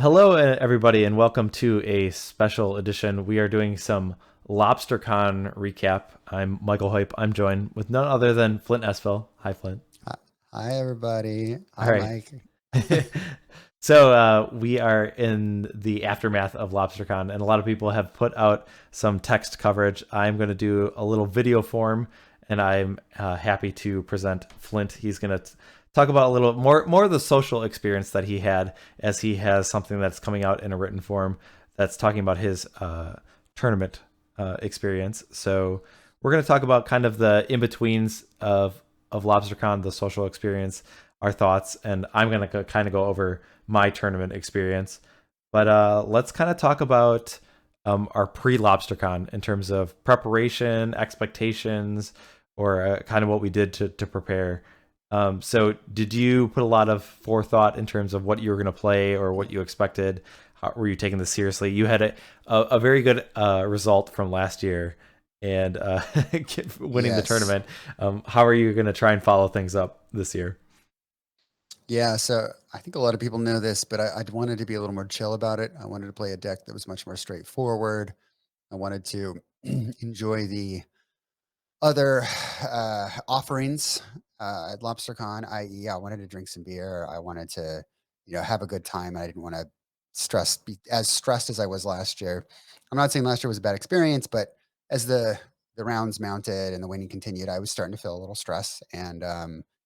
Hello, everybody, and welcome to a special edition. We are doing some LobsterCon recap. I'm Michael Hype. I'm joined with none other than Flint Esfel. Hi, Flint. Hi, everybody. All Hi, right. Mike. So we are in the aftermath of LobsterCon, and a lot of people have put out some text coverage. I'm going to do a little video form, and I'm happy to present Flint. He's going to talk about a little more of the social experience that he had, as he has something that's coming out in a written form that's talking about his tournament experience. So we're going to talk about kind of the in betweens of LobsterCon, the social experience, our thoughts, and I'm going to kind of go over my tournament experience. But let's kind of talk about our pre-LobsterCon in terms of preparation, expectations, or kind of what we did to prepare. So did you put a lot of forethought in terms of what you were going to play or what you expected? How, were you taking this seriously? You had a very good result from last year and winning the Yes. tournament. How are you going to try and follow things up this year? Yeah. So I think a lot of people know this, but I wanted to be a little more chill about it. I wanted to play a deck that was much more straightforward. I wanted to enjoy the other offerings at LobsterCon, i.e., I wanted to drink some beer. I wanted to, have a good time. I didn't want to be as stressed as I was last year. I'm not saying last year was a bad experience, but as the rounds mounted and the winning continued, I was starting to feel a little stress and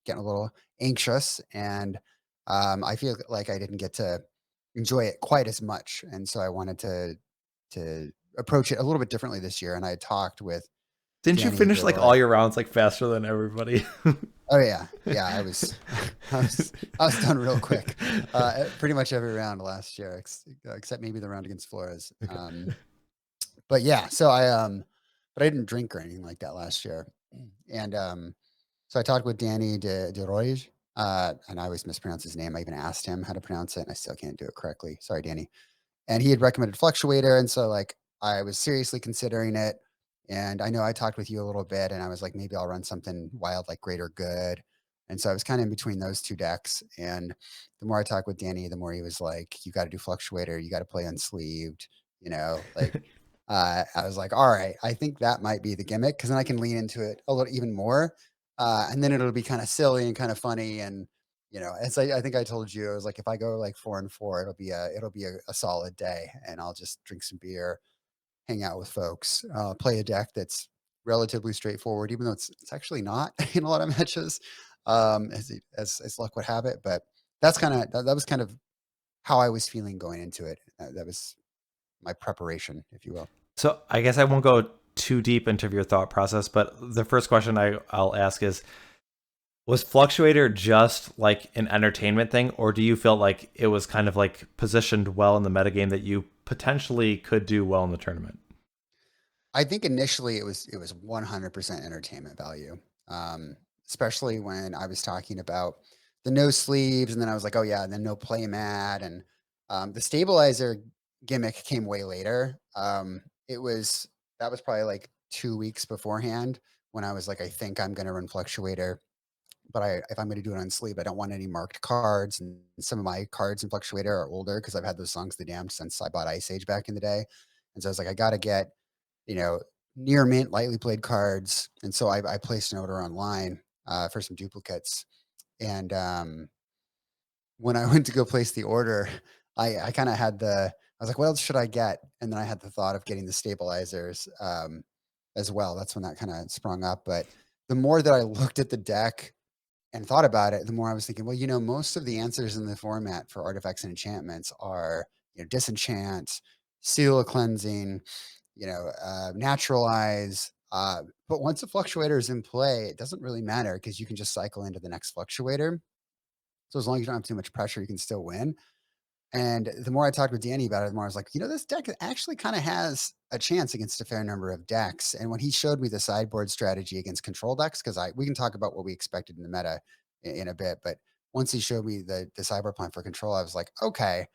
getting a little anxious, and I feel like I didn't get to enjoy it quite as much, and so I wanted to approach it a little bit differently this year. And I had talked with Didn't you Danny finish like all DeRoy. your rounds like faster than everybody? Oh yeah, yeah. I was, I was done real quick. Pretty much every round last year, except maybe the round against Flores. Okay. But yeah, so but I didn't drink or anything like that last year, and so I talked with Danny DeRoy, and I always mispronounce his name. I even asked him how to pronounce it, and I still can't do it correctly. Sorry, Danny. And he had recommended Fluctuator, and so like I was seriously considering it. And I know I talked with you a little bit, and I was like, maybe I'll run something wild like Greater Good. And so I was kind of in between those two decks. And the more I talked with Danny, the more he was like, you got to do Fluctuator, you got to play unsleeved, like I was like, all right, I think that might be the gimmick, because then I can lean into it a little even more. And then it'll be kind of silly and kind of funny. And as I think I told you, I was like, if I go like 4-4, it'll be a solid day, and I'll just drink some beer, hang out with folks, play a deck that's relatively straightforward, even though it's actually not in a lot of matches, as luck would have it. But that was kind of how I was feeling going into it. That was my preparation, if you will. So I guess I won't go too deep into your thought process, but the first question I'll ask is, was Fluctuator just like an entertainment thing, or do you feel like it was kind of like positioned well in the metagame that you potentially could do well in the tournament? I think initially it was 100% entertainment value, especially when I was talking about the no sleeves, and then I was like, oh yeah, and then no play mat, and the stabilizer gimmick came way later. It was that was probably like 2 weeks beforehand, when I was like, I think I'm going to run Fluctuator, but if I'm going to do it on sleeve, I don't want any marked cards, and some of my cards in Fluctuator are older because I've had those Songs of the Damned since I bought Ice Age back in the day, and so I was like, I got to get you know, near mint, lightly played cards. And so I placed an order online for some duplicates. And when I went to go place the order, I kind of I was like, what else should I get? And then I had the thought of getting the stabilizers as well. That's when that kind of sprung up. But the more that I looked at the deck and thought about it, the more I was thinking, well, most of the answers in the format for artifacts and enchantments are, disenchant, seal of cleansing, naturalize. But once a fluctuator is in play, it doesn't really matter, because you can just cycle into the next fluctuator. So as long as you don't have too much pressure, you can still win. And the more I talked with Danny about it, the more I was like, this deck actually kind of has a chance against a fair number of decks. And when he showed me the sideboard strategy against control decks, because we can talk about what we expected in the meta in a bit, but once he showed me the sideboard plan for control, I was like, okay,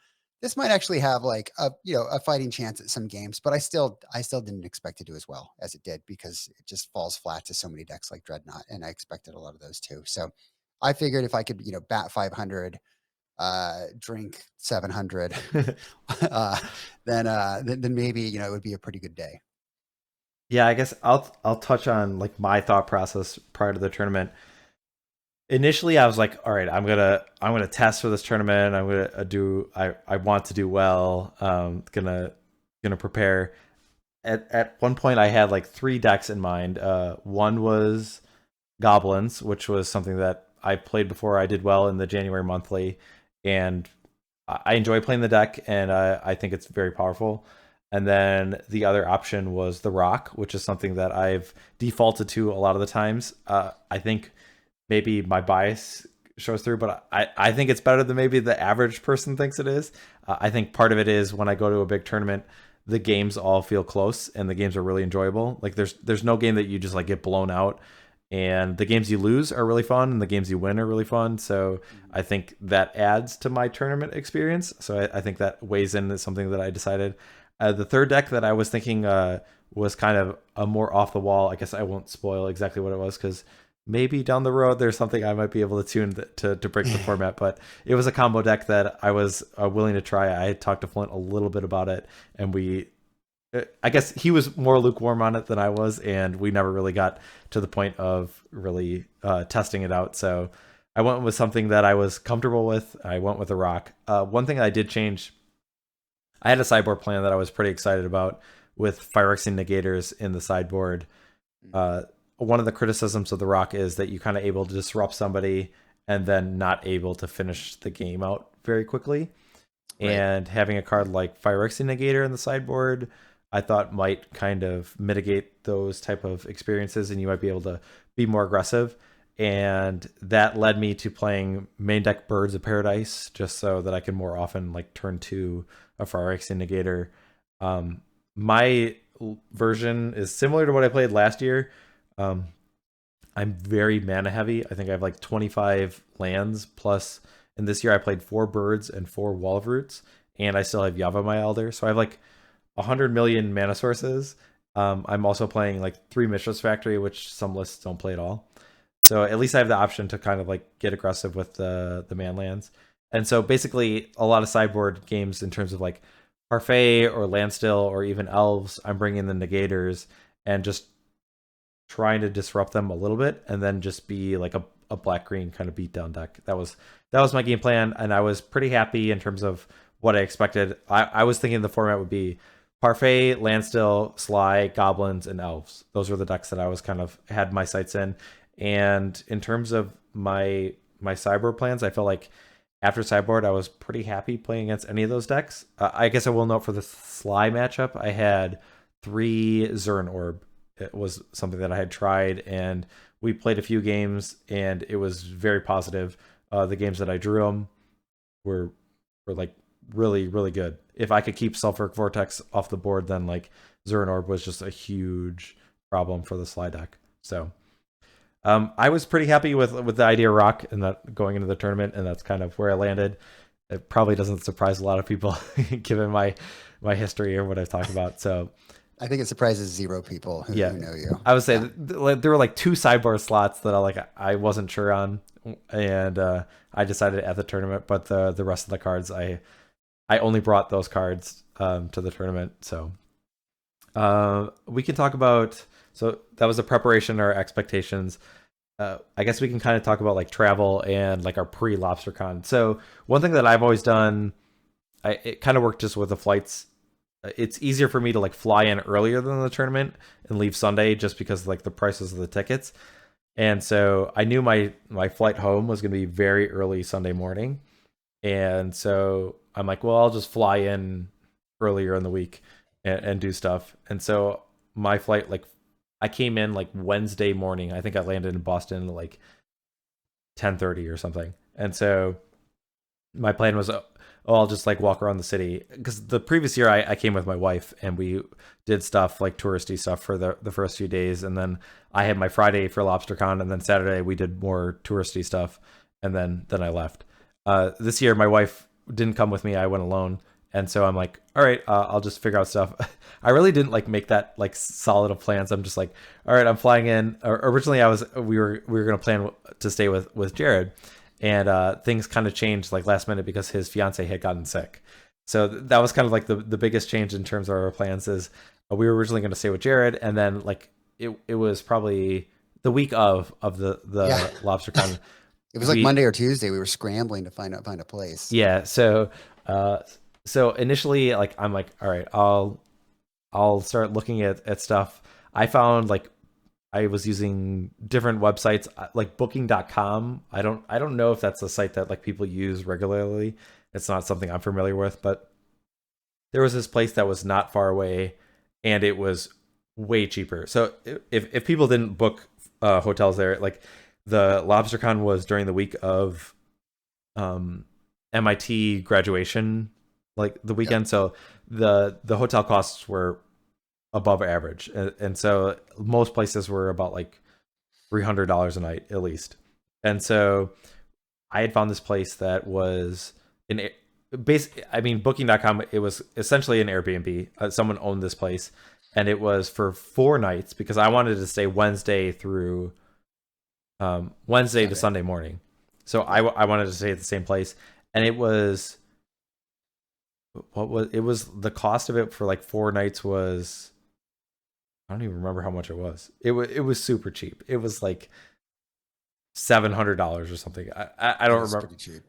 this might actually have like a fighting chance at some games, but I still didn't expect to do as well as it did, because it just falls flat to so many decks like Dreadnought, and I expected a lot of those too. So I figured if I could bat 500 drink 700, then maybe, you know, it would be a pretty good day. Yeah, I guess I'll touch on like my thought process prior to the tournament. Initially, I was like, all right, I'm gonna test for this tournament. I'm gonna do I want to do well. Gonna prepare. At one point, I had like three decks in mind. One was goblins, which was something that I played before. I did well in the January monthly, and I enjoy playing the deck, and I think it's very powerful. And then the other option was the Rock, which is something that I've defaulted to a lot of the times. I think maybe my bias shows through, but I think it's better than maybe the average person thinks it is. I think part of it is when I go to a big tournament, the games all feel close and the games are really enjoyable. Like there's no game that you just like get blown out, and the games you lose are really fun and the games you win are really fun. So I think that adds to my tournament experience. So I think that weighs in as something that I decided. The third deck that I was thinking was kind of a more off the wall. I guess I won't spoil exactly what it was because maybe down the road there's something I might be able to tune to break the format. But it was a combo deck that I was willing to try. I had talked to Flint a little bit about it, and I guess he was more lukewarm on it than I was, and we never really got to the point of really testing it out. So I went with something that I was comfortable with. I went with a Rock. One thing I did change, I had a sideboard plan that I was pretty excited about with Phyrexian Negators in the sideboard. One of the criticisms of the Rock is that you kind of able to disrupt somebody and then not able to finish the game out very quickly. Right. And having a card like Phyrexian Negator in the sideboard, I thought might kind of mitigate those type of experiences, and you might be able to be more aggressive. And that led me to playing main deck Birds of Paradise, just so that I can more often like turn to a Phyrexian Negator. My version is similar to what I played last year. I'm very mana heavy. I think I have like 25 lands plus, and this year I played 4 birds and 4 wall of roots, and I still have Yavimaya Elder. So I have like 100 million mana sources. I'm also playing like 3 Mishra's Factory, which some lists don't play at all. So at least I have the option to kind of like get aggressive with the man lands. And so basically a lot of sideboard games in terms of like Parfait or Landstill or even Elves, I'm bringing the Negators and just trying to disrupt them a little bit, and then just be like a black-green kind of beatdown deck. That was my game plan, and I was pretty happy in terms of what I expected. I was thinking the format would be Parfait, Landstill, Sly, Goblins, and Elves. Those were the decks that I was kind of had my sights in. And in terms of my sideboard plans, I felt like after sideboard, I was pretty happy playing against any of those decks. I guess I will note for the Sly matchup, I had 3 Zuran Orb. It was something that I had tried, and we played a few games, and it was very positive. The games that I drew them were like really, really good. If I could keep Sulfuric Vortex off the board, then like Zuran Orb was just a huge problem for the Sly deck. So I was pretty happy with the idea of Rock and that going into the tournament, and that's kind of where I landed. It probably doesn't surprise a lot of people given my history or what I've talked about. So I think it surprises 0 people who know you. I would say there were like 2 sideboard slots that I wasn't sure on, and I decided at the tournament. But the rest of the cards, I only brought those cards to the tournament. So we can talk about. So that was the preparation, our expectations. I guess we can kind of talk about like travel and like our pre-LobsterCon. So one thing that I've always done, it kind of worked just with the flights. It's easier for me to like fly in earlier than the tournament and leave Sunday just because like the prices of the tickets. And so I knew my flight home was going to be very early Sunday morning. And so I'm like, well, I'll just fly in earlier in the week and do stuff. And so my flight, like I came in like Wednesday morning. I think I landed in Boston at like 10:30 or something. And so my plan was, I'll just like walk around the city, because the previous year I came with my wife and we did stuff like touristy stuff for the first few days, and then I had my Friday for LobsterCon, and then Saturday we did more touristy stuff, and then I left. This year my wife didn't come with me; I went alone, and so I'm like, all right, I'll just figure out stuff. I really didn't like make that like solid of plans. I'm just like, all right, I'm flying in. Originally we were gonna plan to stay with Jared. and things kind of changed like last minute because his fiance had gotten sick. So that was kind of like the biggest change in terms of our plans. Is we were originally going to stay with Jared, and then like it was probably the week of the Yeah. LobsterCon. It was like We Monday or Tuesday. We were scrambling to find a place. Yeah, uh so initially like I'm like, all right, I'll start looking at stuff. I found like I was using different websites like booking.com. I don't know if that's a site that like people use regularly. It's not something I'm familiar with, but there was this place that was not far away and it was way cheaper. So if people didn't book hotels there, like the LobsterCon was during the week of MIT graduation, like the Yep. weekend. So the hotel costs were above average, and so most places were about like $300 a night at least. And so I had found this place that was an base. I mean, Booking.com. It was essentially an Airbnb. Someone owned this place, and it was for 4 nights because I wanted to stay Wednesday through Wednesday to Sunday. Sunday morning. So I wanted to stay at the same place, and it was the cost of it for like 4 nights was, I don't even remember how much it was. It was super cheap. It was like $700 or something. I don't remember. Pretty cheap.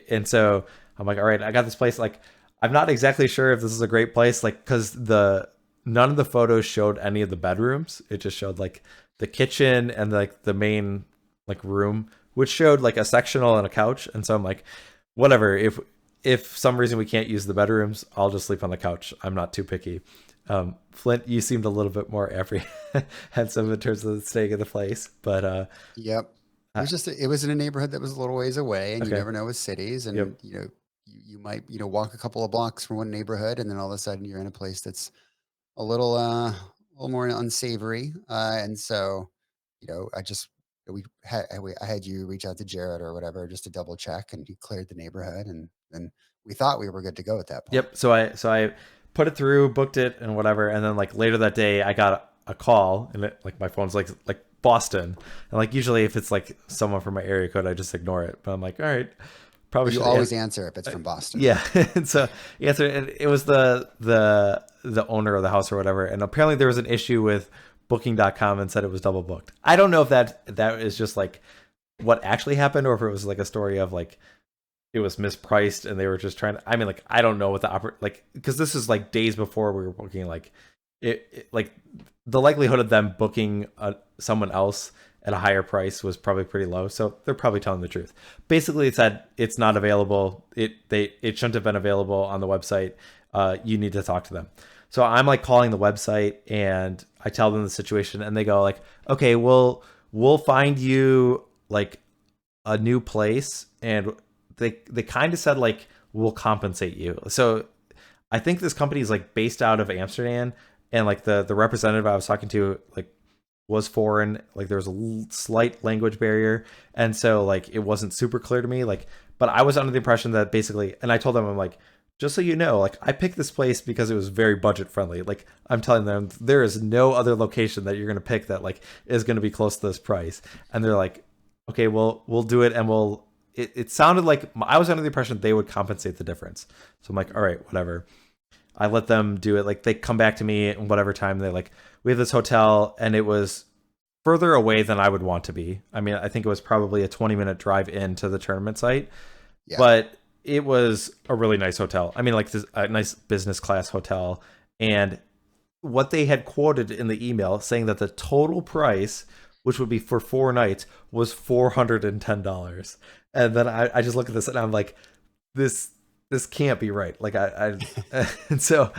And so I'm like, all right, I got this place. Like, I'm not exactly sure if this is a great place, like, because none of the photos showed any of the bedrooms. It just showed like the kitchen and like the main like room, which showed like a sectional and a couch. And so I'm like, whatever. If some reason we can't use the bedrooms, I'll just sleep on the couch. I'm not too picky. Flint, you seemed a little bit more apprehensive in terms of staying in the place, but Yep. It uh, was it was in a neighborhood that was a little ways away, and you okay, never know with cities, yep, and you might walk a couple of blocks from one neighborhood, and then all of a sudden you're in a place that's a little more unsavory, and so I just I had you reach out to Jared or whatever just to double check, and he cleared the neighborhood, and then we thought we were good to go at that point. yep. So I put it through, booked it, and whatever, and then like later that day, I got a call, and like my phone's like Boston, and like usually if it's like someone from my area code, I just ignore it. But I'm like, all right, probably You should. always answer if it's from Boston. Yeah, and so yeah, so it was the owner of the house or whatever, and apparently there was an issue with Booking.com and said it was double booked. I don't know if that is just like what actually happened or if it was like a story of like it was mispriced and they were just trying to. I mean, like I don't know what like because this is like days before we were booking. Like like the likelihood of them booking someone else at a higher price was probably pretty low, so they're probably telling the truth. Basically, it said it's not available. It shouldn't have been available on the website. You need to talk to them. So I'm like calling the website and I tell them the situation, and they go like, "Okay, we'll find you like a new place," and they kind of said like we'll compensate you. So I think this company is like based out of Amsterdam, and like the representative I was talking to like was foreign. Like there was a slight language barrier, and so like it wasn't super clear to me. Like, but I was under the impression that basically, and I told them I'm like, just so you know, like I picked this place because it was very budget friendly. Like I'm telling them there is no other location that you're gonna pick that like is gonna be close to this price, and they're like, okay, well we'll do it, and we'll. It sounded like I was under the impression they would compensate the difference. So I'm like, all right, whatever. I let them do it. Like they come back to me at whatever time they like, we have this hotel and it was further away than I would want to be. I mean, I think it was probably a 20-minute drive into the tournament site, Yeah. but it was a really nice hotel. I mean, like this a nice business class hotel. And what they had quoted in the email saying that the total price, which would be for 4 nights, was $410. And then I just look at this and I'm like, this can't be right. Like and so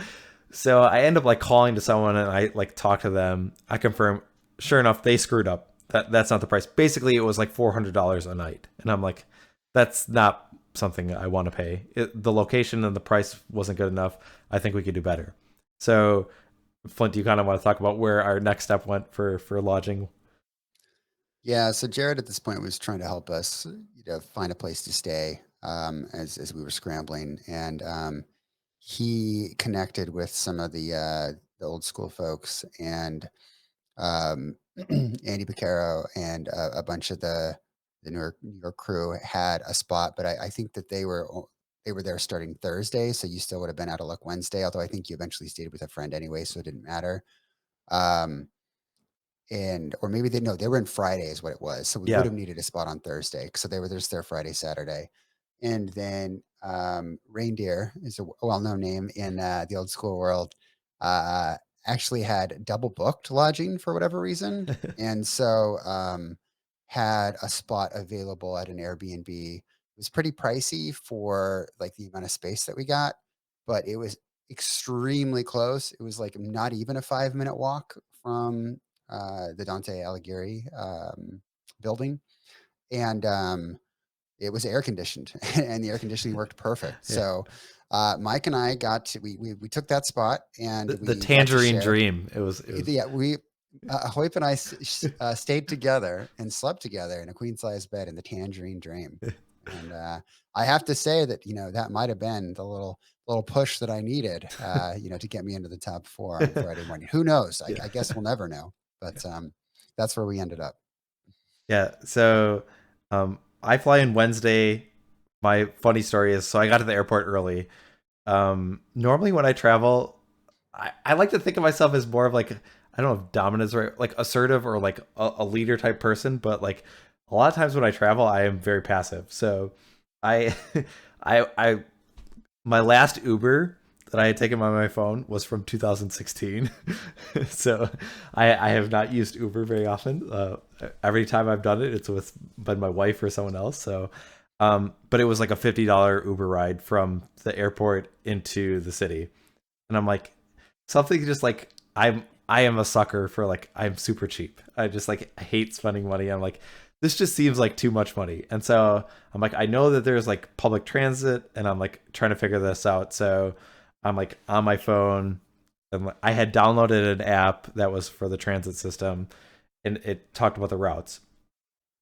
I end up like calling to someone and I like talk to them. I confirm, sure enough, they screwed up. That's not the price. Basically, it was like $400 a night, and I'm like, that's not something I want to pay. The location and the price wasn't good enough. I think we could do better. So, Flint, do you kind of want to talk about where our next step went for lodging? Yeah, so Jared at this point was trying to help us, find a place to stay as we were scrambling, and he connected with some of the old school folks and um, Andy Picaro and a bunch of the the New York crew had a spot, but I think that they were there starting Thursday, so you still would have been out of luck Wednesday. Although I think you eventually stayed with a friend anyway, so it didn't matter. Um, and or maybe they no, they were in Friday is what it was. So we would Yeah. have needed a spot on Thursday. So they were just there Friday, Saturday. And then Reindeer is a well-known name in the old school world. Uh, actually had double booked lodging for whatever reason, and so had a spot available at an Airbnb. It was pretty pricey for like the amount of space that we got, but it was extremely close. It was like not even a 5-minute walk from the Dante Alighieri building, and it was air conditioned, and the air conditioning worked perfect. Yeah. So Mike and I got to we took that spot, and The we got to Tangerine share. Dream. It was Yeah, we Hoip and I stayed together and slept together in a queen size bed in the Tangerine Dream. And I have to say that that might have been the little push that I needed, to get me into the top 4 on Friday morning. Who knows? yeah. I guess we'll never know. But that's where we ended up. Yeah. So I fly in Wednesday. My funny story is, so I got to the airport early. Normally when I travel, I like to think of myself as more of like, I don't know if dominant is right, like assertive or like a leader type person, but like a lot of times when I travel, I am very passive. So I, I, my last Uber that I had taken on my phone was from 2016. So I have not used Uber very often. Every time I've done it, it's with been my wife or someone else. So, but it was like a $50 Uber ride from the airport into the city. And I'm like, something just like I am a sucker for like, I'm super cheap. I just like hate spending money. I'm like, this just seems like too much money. And so I'm like, I know that there's like public transit, and I'm like trying to figure this out. So I'm like on my phone, and I had downloaded an app that was for the transit system, and it talked about the routes.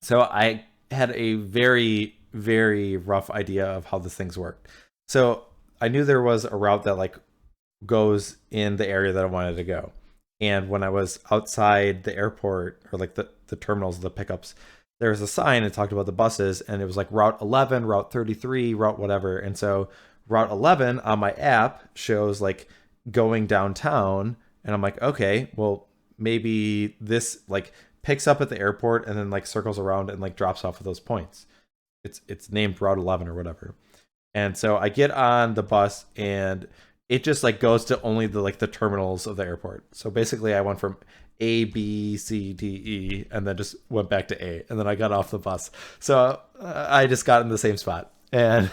So I had a very, very rough idea of how this things worked. So I knew there was a route that like goes in the area that I wanted to go. And when I was outside the airport, or like the terminals, the pickups, there was a sign that talked about the buses, and it was like Route 11, Route 33, Route whatever. And so Route 11 on my app shows like going downtown, and I'm like, okay, well, maybe this like picks up at the airport and then like circles around and like drops off of those points. It's named Route 11 or whatever. And so I get on the bus, and it just like goes to only the like the terminals of the airport. So basically I went from A, B, C, D, E, and then just went back to A, and then I got off the bus. So I just got in the same spot. And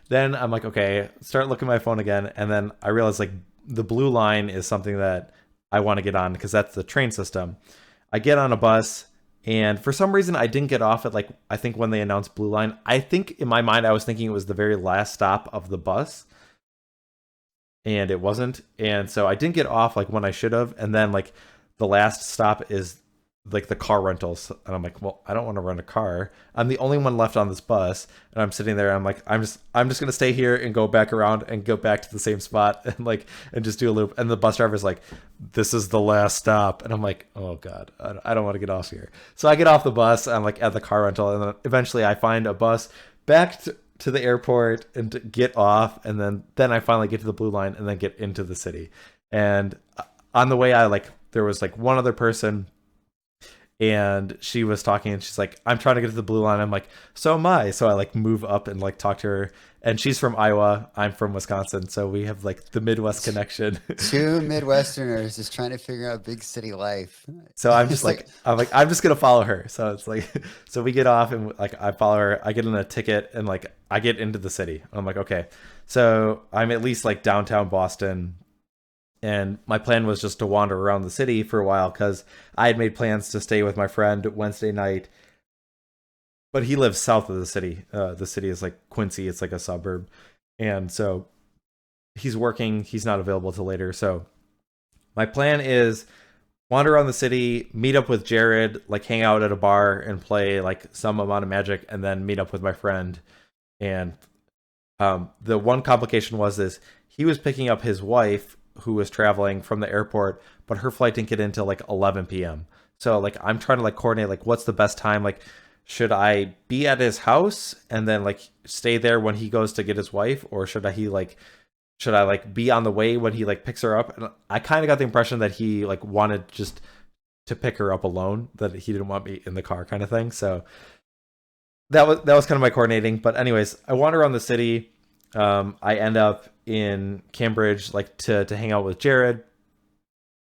then I'm like, okay, start looking at my phone again. And then I realized like the blue line is something that I want to get on, because that's the train system. I get on a bus, and for some reason I didn't get off at like, I think when they announced blue line, I think in my mind I was thinking it was the very last stop of the bus, and it wasn't. And so I didn't get off like when I should have. And then like the last stop is like the car rentals, and I'm like, well, I don't want to rent a car. I'm the only one left on this bus, and I'm sitting there. I'm like, I'm just gonna stay here and go back around and go back to the same spot, and like and just do a loop. And the bus driver's like, this is the last stop, and I'm like, oh god, I don't want to get off here. So I get off the bus. I'm like at the car rental, and then eventually I find a bus back to the airport and to get off, and then I finally get to the blue line and then get into the city. And on the way, there was like one other person, and she was talking, and she's like, I'm trying to get to the blue line. I'm like, so am I. So I like move up and like talk to her, and she's from Iowa, I'm from Wisconsin, so we have like the Midwest connection. Two Midwesterners just trying to figure out big city life. So I'm just like, I'm just gonna follow her. So it's like, so we get off, and like I follow her. I get in a ticket, and like I get into the city. I'm like, okay, so I'm at least like downtown Boston, and my plan was just to wander around the city for a while, because I had made plans to stay with my friend Wednesday night, but he lives south of the city. The city is like Quincy. It's like a suburb, and so he's working. He's not available till later. So my plan is wander around the city, meet up with Jared, like hang out at a bar and play like some amount of Magic, and then meet up with my friend. And the one complication was this: he was picking up his wife, who was traveling from the airport, but her flight didn't get in till like 11 p.m. So like I'm trying to like coordinate like what's the best time. Like should I be at his house and then like stay there when he goes to get his wife, or should I like be on the way when he like picks her up? And I kind of got the impression that he like wanted just to pick her up alone, that he didn't want me in the car kind of thing. So that was kind of my coordinating. But anyways, I wander around the city. I end up in Cambridge like to hang out with Jared,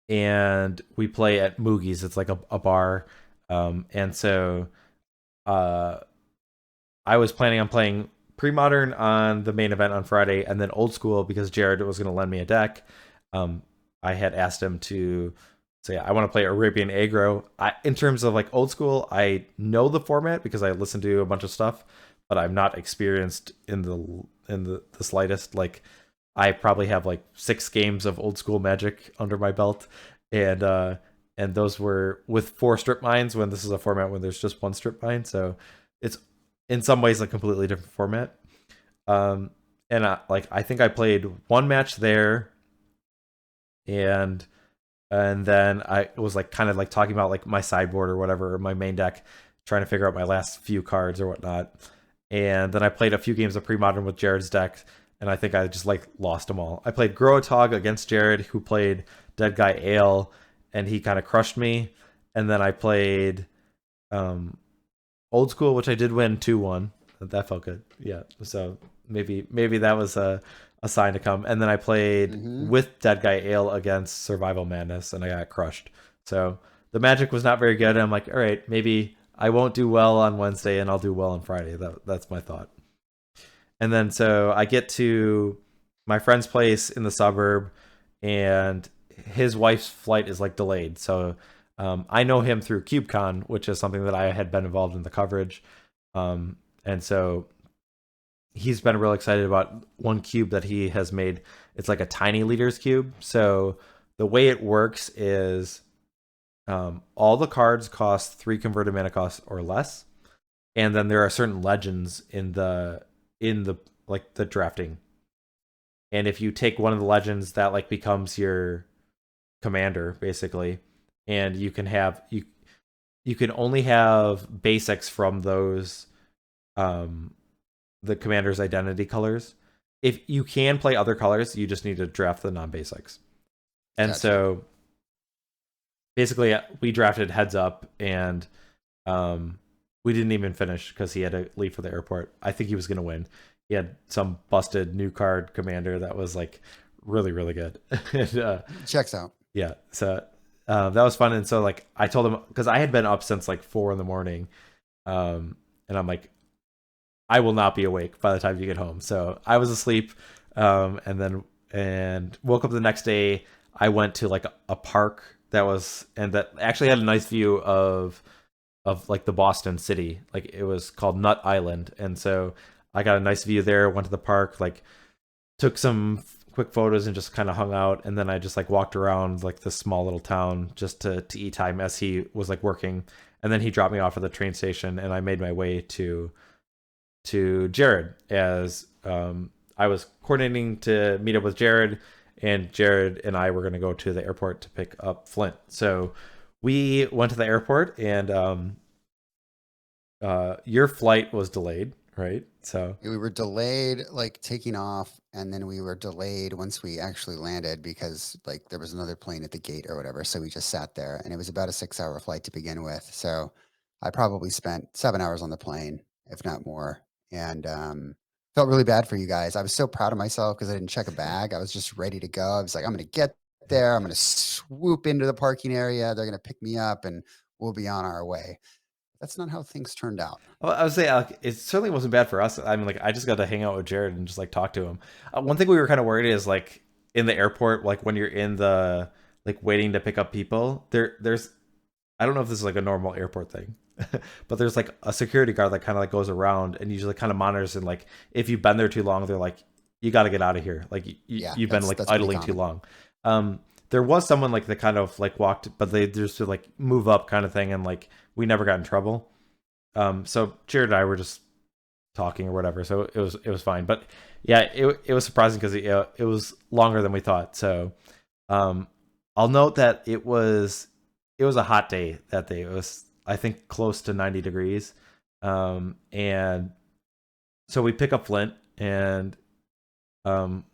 and we play at Moogie's. It's like a bar. And so uh I was planning on playing Premodern on the main event on Friday, and then Old School because Jared was going to lend me a deck. I had asked him to say I want to play Arabian Aggro. In terms of like Old School, I know the format because I listened to a bunch of stuff, but I'm not experienced in the slightest. Like I probably have like 6 games of Old School Magic under my belt, and those were with 4 strip mines when this is a format when there's just 1 strip mine. So it's in some ways a completely different format. And I think I played 1 match there, and then I was like kind of like talking about like my sideboard or whatever, or my main deck, trying to figure out my last few cards or whatnot. And then I played a few games of Premodern with Jared's deck, and I think I just like lost them all. I played Growatog against Jared, who played Dead Guy Ale, and he kind of crushed me. And then I played Old School, which I did win 2-1. That felt good. Yeah. So maybe that was a sign to come. And then I played with Dead Guy Ale against Survival Madness, and I got crushed. So the Magic was not very good. And I'm like, all right, maybe I won't do well on Wednesday and I'll do well on Friday. That's my thought. And then so I get to my friend's place in the suburb, and his wife's flight is like delayed. So I know him through CubeCon, which is something that I had been involved in the coverage. And so he's been real excited about one cube that he has made. It's like a tiny leader's cube. So the way it works is all the cards cost 3 converted mana costs or less. And then there are certain legends in the like the drafting. And if you take one of the legends, that like becomes your commander basically. And you can have you can only have basics from those the commander's identity colors. If you can play other colors, you just need to draft the non-basics. And gotcha. So basically we drafted Heads Up, and we didn't even finish because he had to leave for the airport. I think he was going to win. He had some busted new card commander that was like really, really good. And, checks out. Yeah. So that was fun. And so like I told him, because I had been up since like 4 a.m. And I'm like, I will not be awake by the time you get home. So I was asleep, and woke up the next day. I went to like a park that actually had a nice view of like the Boston city. Like it was called Nut Island. And so I got a nice view there, went to the park, like took some quick photos and just kind of hung out. And then I just like walked around like this small little town just to eat time as he was like working. And then he dropped me off at the train station, and I made my way to Jared as I was coordinating to meet up with Jared, and Jared and I were going to go to the airport to pick up Flint. So we went to the airport, and your flight was delayed, right? So we were delayed, like taking off, and then we were delayed once we actually landed because like there was another plane at the gate or whatever. So we just sat there, and it was about a 6-hour flight to begin with. So I probably spent 7 hours on the plane, if not more, and felt really bad for you guys. I was so proud of myself because I didn't check a bag. I was just ready to go. I was like, I'm going to get there. I'm going to swoop into the parking area. They're going to pick me up, and we'll be on our way. That's not how things turned out. Well, I would say it certainly wasn't bad for us. I mean, like I just got to hang out with Jared and just like talk to him. One thing we were kind of worried is like in the airport, like when you're in the like waiting to pick up people, there's I don't know if this is like a normal airport thing, but there's like a security guard that kind of like goes around and usually kind of monitors, and like if you've been there too long, they're like, you got to get out of here. Like you've been like idling too long. There was someone like that kind of like walked, but they just would like move up kind of thing, and like we never got in trouble. So Jared and I were just talking or whatever, so it was fine. But yeah, it was surprising because it was longer than we thought. So I'll note that it was a hot day that day. It was, I think, close to 90 degrees. And so we pick up Flint and um,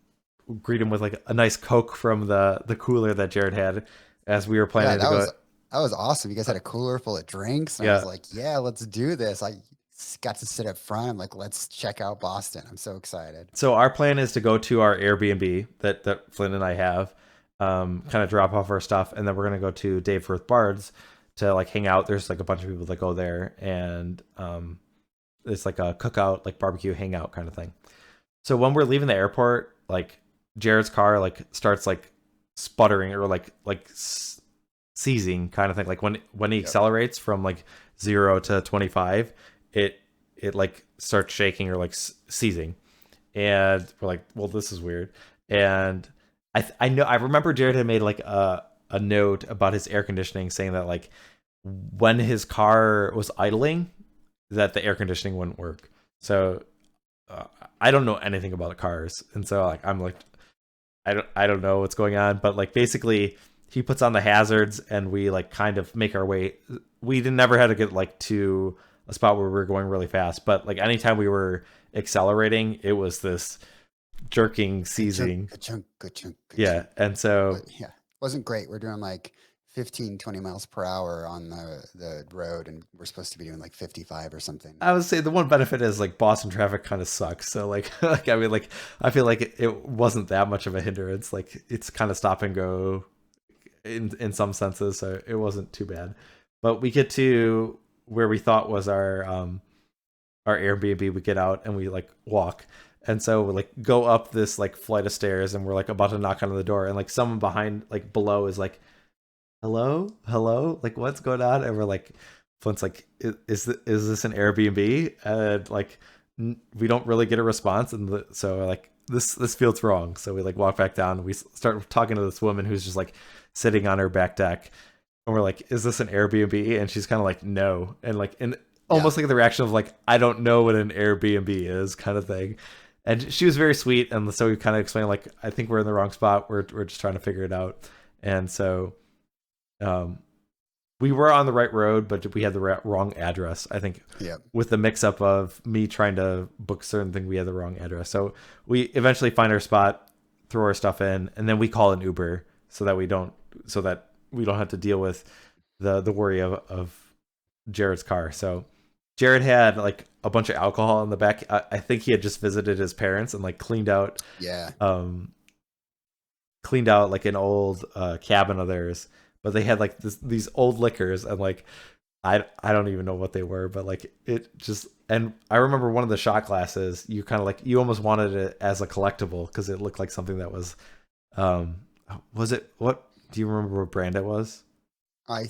greet him with like a nice Coke from the cooler that Jared had as we were Yeah, planning to go. that was awesome. You guys had a cooler full of drinks, and I was Yeah. like, "Yeah, let's do this." I got to sit up front. I'm like, "Let's check out Boston." I'm so excited. So our plan is to go to our Airbnb that Flint and I have, kind of drop off our stuff, and then we're gonna go to Dave Firth Bard's to like hang out. There's like a bunch of people that go there, and it's like a cookout, like barbecue hangout kind of thing. So when we're leaving the airport, like Jared's car like starts like sputtering or like seizing kind of thing. Like when he accelerates from like 0 to 25, it like starts shaking or like seizing, and we're like, well, this is weird. And I know I remember Jared had made like a note about his air conditioning, saying that like when his car was idling, that the air conditioning wouldn't work. So uh, I don't know anything about cars, and so like I'm like I don't know what's going on, but like basically he puts on the hazards and we like kind of make our way. We didn't never had to get like to a spot where we were going really fast, but like anytime we were accelerating, it was this jerking, seizing. Ka-chunk, ka-chunk, Yeah, ka-chunk. and so Yeah, wasn't great. We're doing like 15, 20 miles per hour on the road, and we're supposed to be doing like 55 or something. I would say the one benefit is like Boston traffic kind of sucks. So like, like I mean, like I feel like it wasn't that much of a hindrance. Like it's kind of stop and go in some senses, so it wasn't too bad. But we get to where we thought was our Airbnb. We get out and we like walk, and so we like go up this like flight of stairs, and we're like about to knock on the door, and like someone behind like below is like, hello, hello, like what's going on? And we're like, Flint's like, is this an Airbnb? And like we don't really get a response, and so like this feels wrong. So we like walk back down, and we start talking to this woman who's just like sitting on her back deck, and we're like, is this an Airbnb? And she's kind of like, no, and like in Yeah, almost like the reaction of like, I don't know what an Airbnb is, kind of thing. And she was very sweet, and so we kind of explained like, I think we're in the wrong spot. We're just trying to figure it out, and so um, we were on the right road, but we had the wrong address. I think yeah, with the mix up of me trying to book certain thing, we had the wrong address. So we eventually find our spot, throw our stuff in, and then we call an Uber so that we don't have to deal with the worry of Jared's car. So Jared had like a bunch of alcohol in the back. I think he had just visited his parents and like yeah. cleaned out like an old cabin of theirs, but they had like these old liquors, and like I don't even know what they were, but like it just, and I remember one of the shot glasses, you kind of like you almost wanted it as a collectible because it looked like something that um was it, what do you remember what brand it was? I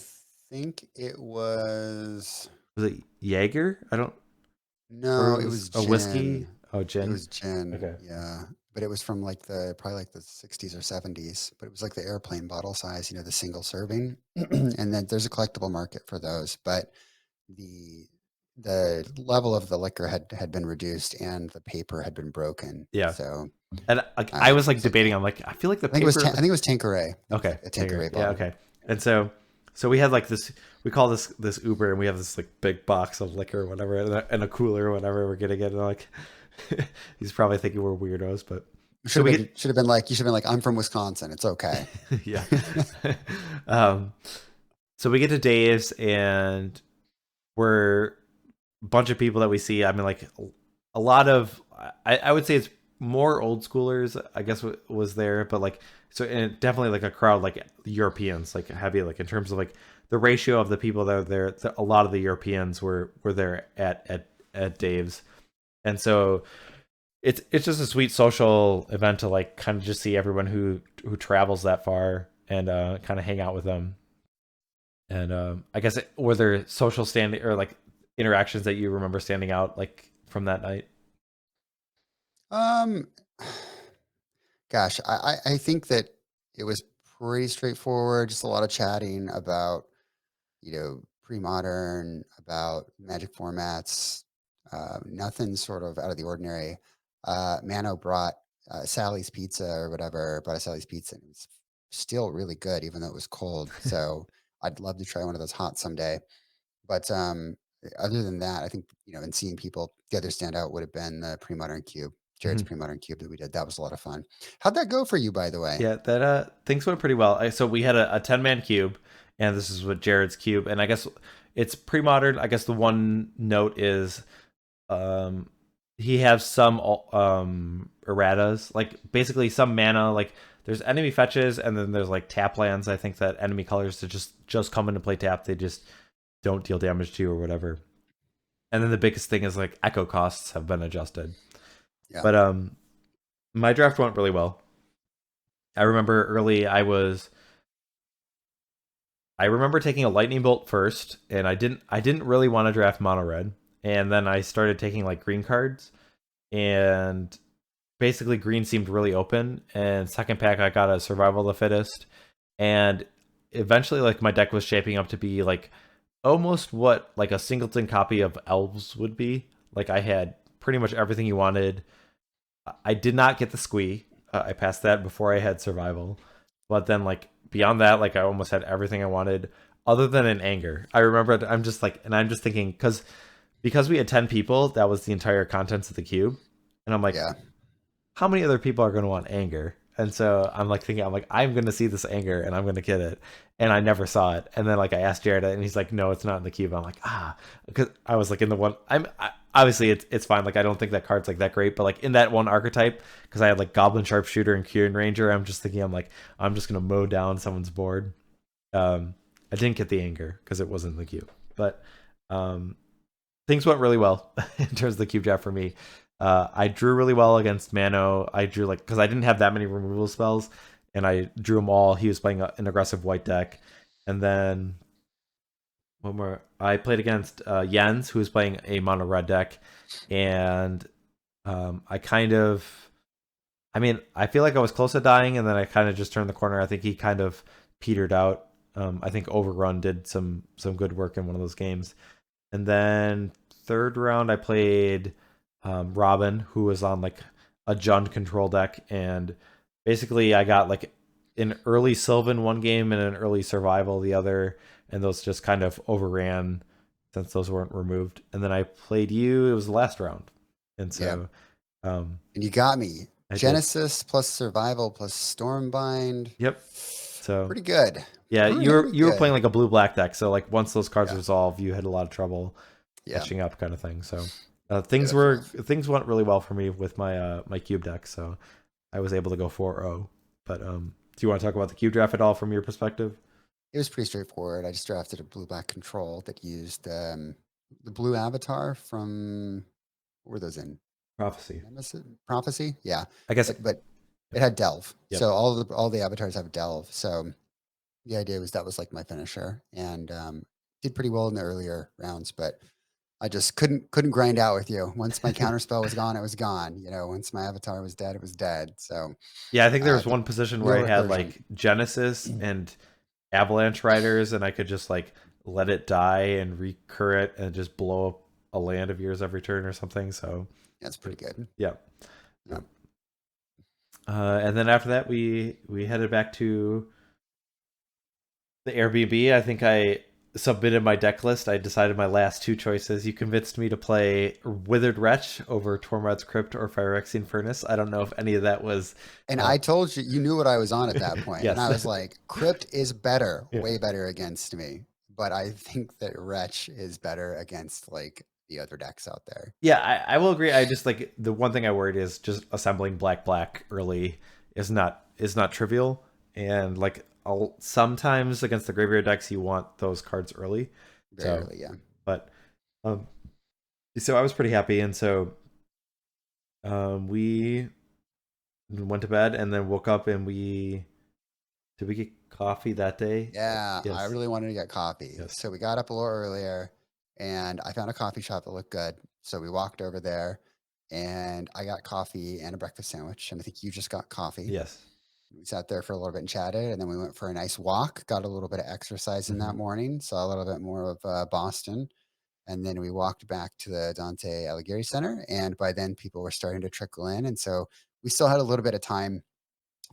think it was Was it Jaeger? I don't, or no, it it was was a whiskey? gin. Oh, It gin. was gin. Okay. Yeah, but it was from like the probably like the 60s or 70s. But it was like the airplane bottle size, the single serving. And then there's a collectible market for those, but the the level of the liquor had been reduced and the paper had been broken. Yeah. So And like I was it like was like debating, I'm like, I feel like the I paper. think it was Tanqueray. It was Okay, like a Tigger. Tanqueray Yeah, bottle. okay. And so we had like this. We call this Uber, and we have this like big box of liquor or whatever, and a cooler or whatever. We're getting it, and like he's probably thinking we're weirdos, but so we get Should have been like you should have been like I'm from Wisconsin. It's okay. yeah. um, so we get to Dave's, and we're a bunch of people that we see. I mean, like a lot of I would say it's more old schoolers, I guess, was there, but like so, and definitely like a crowd like Europeans, like heavy, like in terms of like the ratio of the people that are there. A lot of the Europeans were there at Dave's, and so it's just a sweet social event to like kind of just see everyone who travels that far and kind of hang out with them. And I guess were there social standing or like interactions that you remember standing out like from that night? Um, gosh, I think that it was pretty straightforward. Just a lot of chatting about pre-modern, about magic formats. Nothing sort of out of the ordinary. Mano brought Sally's Pizza or whatever. Brought a Sally's Pizza, and it was still really good, even though it was cold. So I'd love to try one of those hot someday. But Other than that, I think, and seeing people, the other standout would have been the Premodern Cube, Jared's Mhm. Premodern Cube that we did. That was a lot of fun. How'd that go for you, by the way? Yeah, that things went pretty well. So we had a 10-man cube, and this is with Jared's cube, and I guess it's pre-modern. I guess the one note is um he has some erratas, like basically some mana, like there's enemy fetches and then there's like tap lands, I think, that enemy colors to just come into play tap, they just don't deal damage to you or whatever. And then the biggest thing is like echo costs have been adjusted. Yeah. But my draft went really well. I remember early I remember taking a lightning bolt first, and I didn't really want to draft mono red, and then I started taking like green cards, and basically green seemed really open. And second pack, I got a survival of the fittest, and eventually, like my deck was shaping up to be like almost what like a singleton copy of elves would be. Like I had pretty much everything you wanted. I did not get the squee. I passed that before I had survival, but then like beyond that, like I almost had everything I wanted, other than an anger. I remember I'm just like, and I'm just thinking because we had 10 people, that was the entire contents of the cube, and I'm like, Yeah. how many other people are going to want anger? And so I'm like thinking, I'm like, I'm going to see this anger and I'm going to get it. And I never saw it. And then like I asked Jared, and he's like, no, it's not in the cube. I'm like, because I was like in the one. Obviously it's fine. Like I don't think that card's like that great, but like in that one archetype, because I had like Goblin Sharpshooter and Kieran Ranger, I'm just thinking, I'm like, I'm just going to mow down someone's board. I didn't get the anger because it wasn't in the cube, but um, things went really well in terms of the cube draft for me. I drew really well against Mano. I drew like because I didn't have that many removal spells, and I drew them all. He was playing an aggressive white deck, and then one more. I played against Jens, who was playing a mono red deck, and I kind of, I mean, I feel like I was close to dying, and then I kind of just turned the corner. I think he kind of petered out. I think Overrun did some good work in one of those games, and then third round I played Robin, who was on like a Jund control deck, and basically I got like an early Sylvan one game and an early Survival the other, and those just kind of overran since those weren't removed. And then I played you. It was the last round, and Yeah. so And you got me. I did. Genesis plus survival plus Stormbind. Yep. So Pretty good. yeah, Pretty you were good. playing like a blue black deck, so like once those cards Yeah. resolve, you had a lot of trouble Yeah. catching up, kind of thing. So Yeah, that's rough. things went really well for me with my my cube deck, so I was able to go 4-0. But do you want to talk about the cube draft at all from your perspective? It was pretty straightforward. I just drafted a blue black control that used the blue avatar from, what were those in? Prophecy. Prophecy? Yeah. I guess. But it had Delve. Yep. So all the avatars have Delve. So the idea was that was like my finisher, and did pretty well in the earlier rounds, but I just couldn't grind out with you. Once my counter spell was gone, it was gone. Once my avatar was dead, it was dead. So Yeah, I think there was the, one position no where I had recursion. like Genesis and Avalanche Riders, and I could just like let it die and recur it and just blow up a land of yours every turn or something. So That's pretty good. yeah. Yeah. And then after that, we headed back to the Airbnb. I think I submitted my deck list. I decided my last two choices. You convinced me to play Withered Wretch over Tormod's Crypt or Phyrexian Furnace. I don't know if any of that was. And I told you, you knew what I was on at that point. Yes. And I was like, Crypt is better, Yeah. way better against me. But I think that Wretch is better against like the other decks out there. Yeah, I will agree. I just like the one thing I worried is just assembling black early is not trivial, and like sometimes against the graveyard decks you want those cards early. Very early, yeah. But so I was pretty happy, and so we went to bed and then woke up, and did we get coffee that day? Yeah, Yes. I really wanted to get coffee. Yes. So we got up a little earlier and I found a coffee shop that looked good. So we walked over there and I got coffee and a breakfast sandwich. And I think you just got coffee. Yes. We sat there for a little bit and chatted, and then we went for a nice walk, got a little bit of exercise in that morning, saw a little bit more of Boston. And then we walked back to the Dante Alighieri Center. And by then people were starting to trickle in. And so we still had a little bit of time.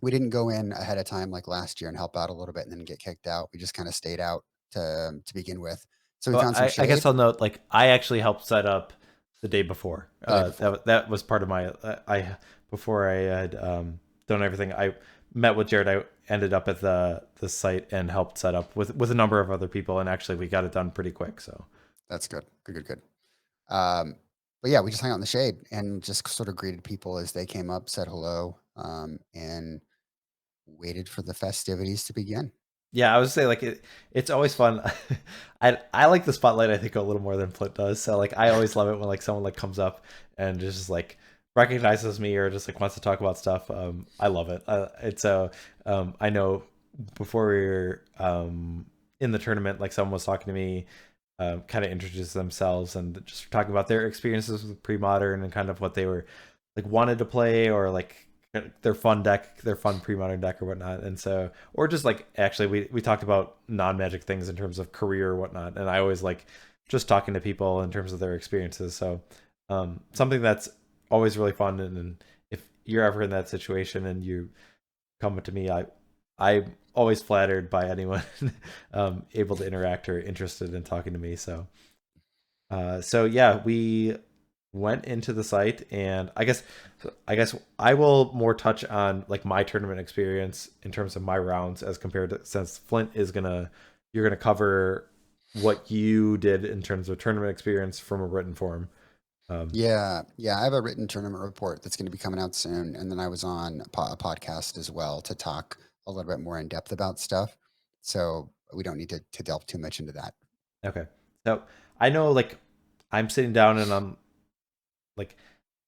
We didn't go in ahead of time like last year and help out a little bit and then get kicked out. We just kind of stayed out to begin with. So we Well, found some I guess shade. I'll note, like, I actually helped set up the day before. The day before. That was part of my I before I had done everything. I met with Jared. I ended up at the site and helped set up with a number of other people, and actually we got it done pretty quick. So That's good. Good. But yeah, we just hung out in the shade and just sort of greeted people as they came up, said hello, and waited for the festivities to begin. yeah, I would say like it's always fun. I like the spotlight I think a little more than Flint does. So like I always love it when like someone like comes up and just like recognizes me or just like wants to talk about stuff. I love it. It's I know before we were in the tournament, like someone was talking to me, kind of introduced themselves and just talking about their experiences with Premodern and kind of what they were like wanted to play or like their fun deck, their fun pre-modern deck or whatnot. And so, or just like actually we talked about non-magic things in terms of career or whatnot. And I always like just talking to people in terms of their experiences. So something that's always really fun. And if you're ever in that situation and you come to me, I'm always flattered by anyone able to interact or interested in talking to me. So so yeah, we went into the site, and I guess I will more touch on like my tournament experience in terms of my rounds as compared to, since Flint is you're gonna cover what you did in terms of tournament experience from a written form. Yeah, I have a written tournament report that's going to be coming out soon, and then I was on a podcast as well to talk a little bit more in depth about stuff. So we don't need to delve too much into that. Okay, so I know like I'm sitting down and like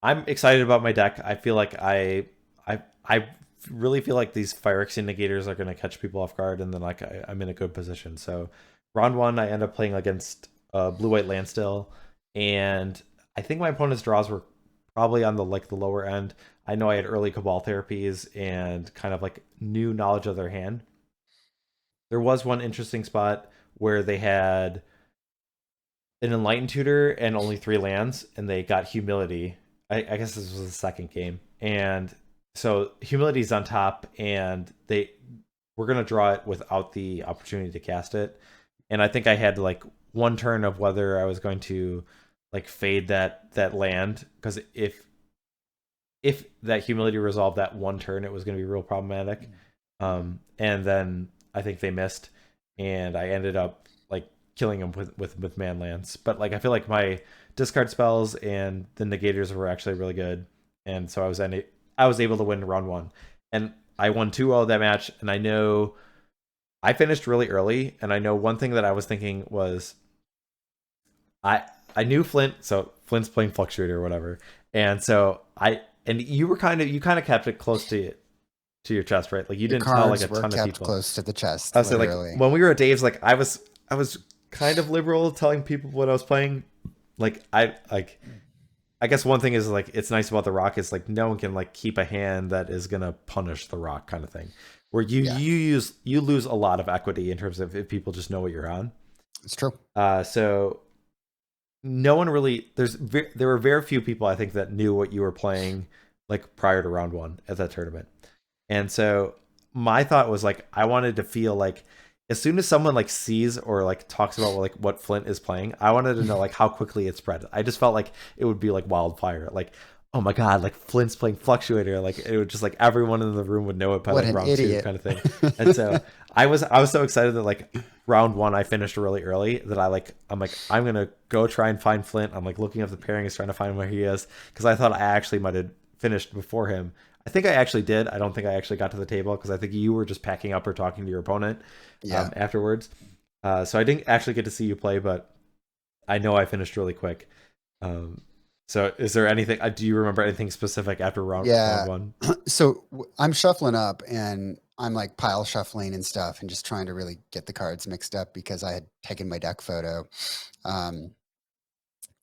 I'm excited about my deck. I feel like I really feel like these Phyrexian Negators are going to catch people off guard, and then like I'm in a good position. So round one, I end up playing against blue white land still, and I think my opponent's draws were probably on the lower end. I know I had early Cabal therapies and kind of like new knowledge of their hand. There was one interesting spot where they had an enlightened tutor and only 3 lands, and they got humility. I guess this was the second game, and so humility's on top, and they were gonna draw it without the opportunity to cast it. And I think I had like one turn of whether I was going to like fade that land, because if that humility resolved that one turn, it was going to be real problematic. And then I think they missed, and I ended up like killing them with man lands. But like I feel like my discard spells and the negators were actually really good, and so I was able to win round one, and I won 2-0 that match. And I know I finished really early, and I know one thing that I was thinking was I knew Flint, so Flint's playing Fluctuator or whatever, and so you kind of kept it close to your chest, right? Like you The didn't tell like cards a were ton of kept people. close to the chest, I was saying like literally. when we were at Dave's, like I was kind of liberal telling people what I was playing. Like I guess one thing is like it's nice about the rock is like no one can like keep a hand that is gonna punish the rock kind of thing. Where Yeah, you lose a lot of equity in terms of if people just know what you're on. it's true. So no one really there were very few people I think that knew what you were playing like prior to round one at that tournament. And so my thought was like I wanted to feel like as soon as someone like sees or like talks about like what Flint is playing, I wanted to know like how quickly it spread. I just felt like it would be like wildfire. Like, oh my god, like Flint's playing Fluctuator. Like it would just like everyone in the room would know it by What like an round two idiot. kind of thing. And so I was so excited that like round one I finished really early that I'm like I'm gonna go try and find Flint. I'm like looking up the pairings trying to find where he is because I thought I actually might have finished before him. I think I actually did. I don't think I actually got to the table because I think you were just packing up or talking to your opponent Yeah. afterwards. So I didn't actually get to see you play, but I know I finished really quick. So is there anything? Do you remember anything specific after round Yeah. one? So I'm shuffling up and I'm like pile shuffling and stuff and just trying to really get the cards mixed up because I had taken my deck photo.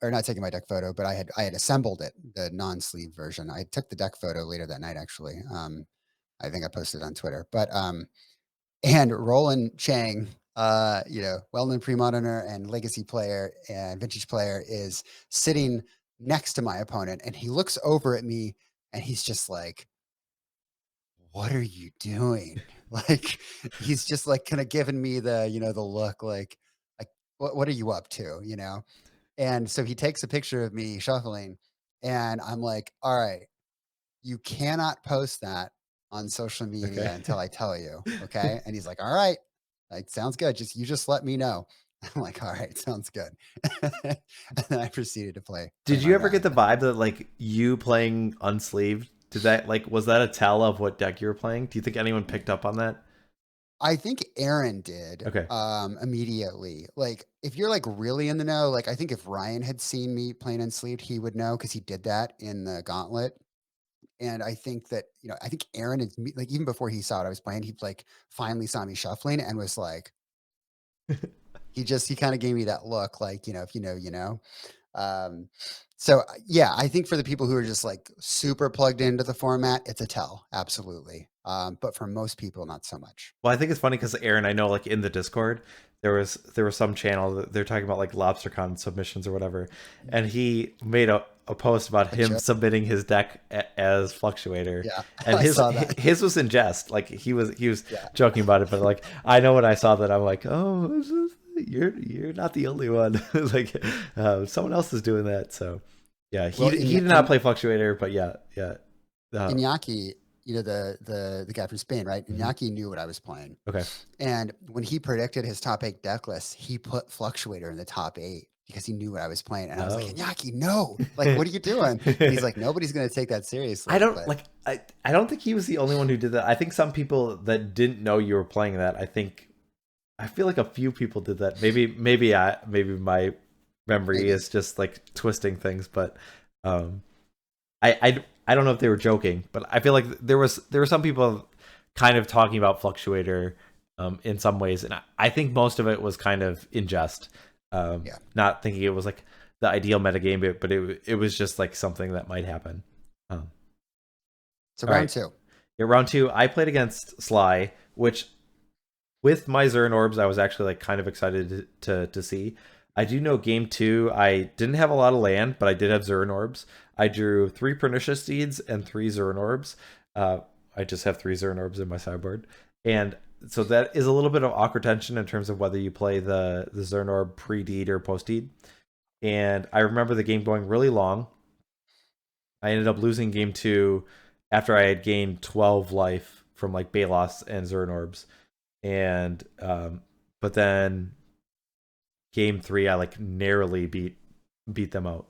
Or not taking my deck photo, but I had assembled it, the non-sleeve version. I took the deck photo later that night, actually. I think I posted it on Twitter. But and Roland Chang, well-known pre-moderner and legacy player and vintage player, is sitting next to my opponent, and he looks over at me, and he's just like, "What are you doing?" Like he's just like kind of giving me the the look, like what are you up to? You know? And so he takes a picture of me shuffling, and I'm like, all right, you cannot post that on social Okay. media until I tell you. Okay. And he's like, all right, like, sounds good. You just let me know. I'm like, all right, sounds good. And then I proceeded to play Did my you ever get round. the vibe that like you playing unsleeved? Did that like was that a tell of what deck you were playing? Do you think anyone picked up on that? I think Aaron did Okay. immediately. Like, if you're like really in the know, like I think if Ryan had seen me playing unsleeved, he would know because he did that in the gauntlet. And I think that, I think Aaron is like, even before he saw what I was playing, he like finally saw me shuffling and was like, he kind of gave me that look, like, if you know, you know. Um, so yeah, I think for the people who are just like super plugged into the format, it's a tell, absolutely. But for most people, not so much. Well, I think it's funny because Aaron, I know like in the Discord, there was some channel that they're talking about like LobsterCon submissions or whatever, and he made a post about A him joke. submitting his deck as Fluctuator, Yeah, and I saw that. his was in jest, like he was Yeah. joking about it, but like I know when I saw that I'm like, oh, you're not the only one, like someone else is doing that, so yeah, Well, he did not play Fluctuator, but yeah, uh, Iñaki, the guy from Spain, right? mhm. Iñaki knew what I was playing. Okay. And when he predicted his top 8 deck list, he put Fluctuator in the top 8 because he knew what I was playing. And I was like, Oh. Iñaki, no, like, what are you doing? And he's like, nobody's going to take that I seriously. don't But like I don't think he was the only one who did that. I think some people that didn't know you were playing that. I feel like a few people did that. Maybe my memory maybe, is just like twisting things, but um I don't know if they were joking, but I feel like there were some people kind of talking about Fluctuator in some ways, and I think most of it was kind of in jest, yeah. not thinking it was like the ideal metagame, but it was just like something that might happen. So All round right. 2. Yeah, round two, I played against Sly, which with my Zuran Orbs, I was actually like kind of excited to see. I do know game two, I didn't have a lot of land, but I did have Zuran Orbs. I drew 3 Pernicious Deeds and 3 Zuran Orbs. Uh, I just have 3 Zuran Orbs in my sideboard. And so that is a little bit of awkward tension in terms of whether you play the Zuran Orb pre-deed or post-deed. And I remember the game going really long. I ended up losing game two after I had gained 12 life from like Baloth and Zuran Orbs. And but then game three I like narrowly beat them out.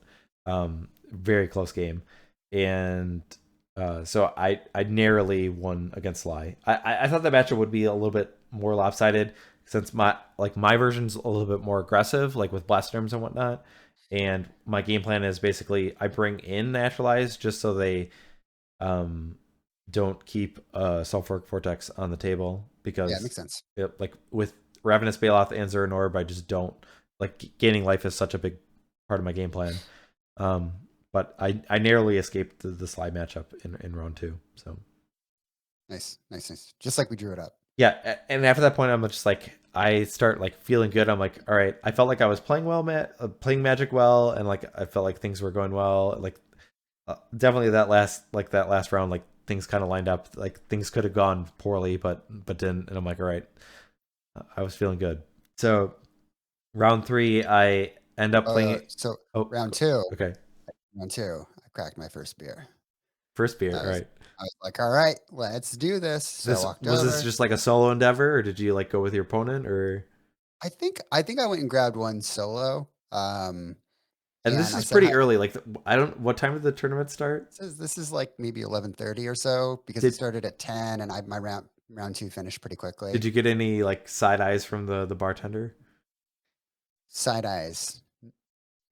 Very close game. And so I narrowly won against Sly. I thought the matchup would be a little bit more lopsided since my version's a little bit more aggressive, like with Blastoderms and whatnot. And my game plan is basically I bring in Naturalize just so they um, don't keep Sulfuric Vortex on the table Yeah, it because makes sense. like with Ravenous Baloth and Zuran Orb, I just don't like gaining life is such a big part of my game plan. Um, but I narrowly escaped the slide matchup in round two. So Nice, nice, nice. Just like we drew it up. yeah, and after that point, I'm just like I start like feeling good. I'm like, all right, I felt like I was playing well, playing Magic well, and like I felt like things were going well. Like definitely that last round, like things kind of lined up. Like things could have gone poorly, but didn't. And I'm like, all right, I was feeling good. So round three, I end up playing it. So Oh, round 2, okay. I cracked my first beer. First beer, I all was, right. I was like, all right, let's do this. So I This walked was this over. just like a solo endeavor, or did you like go with your opponent, or? I think I went and grabbed one solo. And this And I is said, pretty hi. early. Like I don't. What time did the tournament start? This is like maybe 11:30 or so because it Did started at 10 and my round 2 finished pretty Did quickly. you get any like side eyes from the bartender? Side eyes.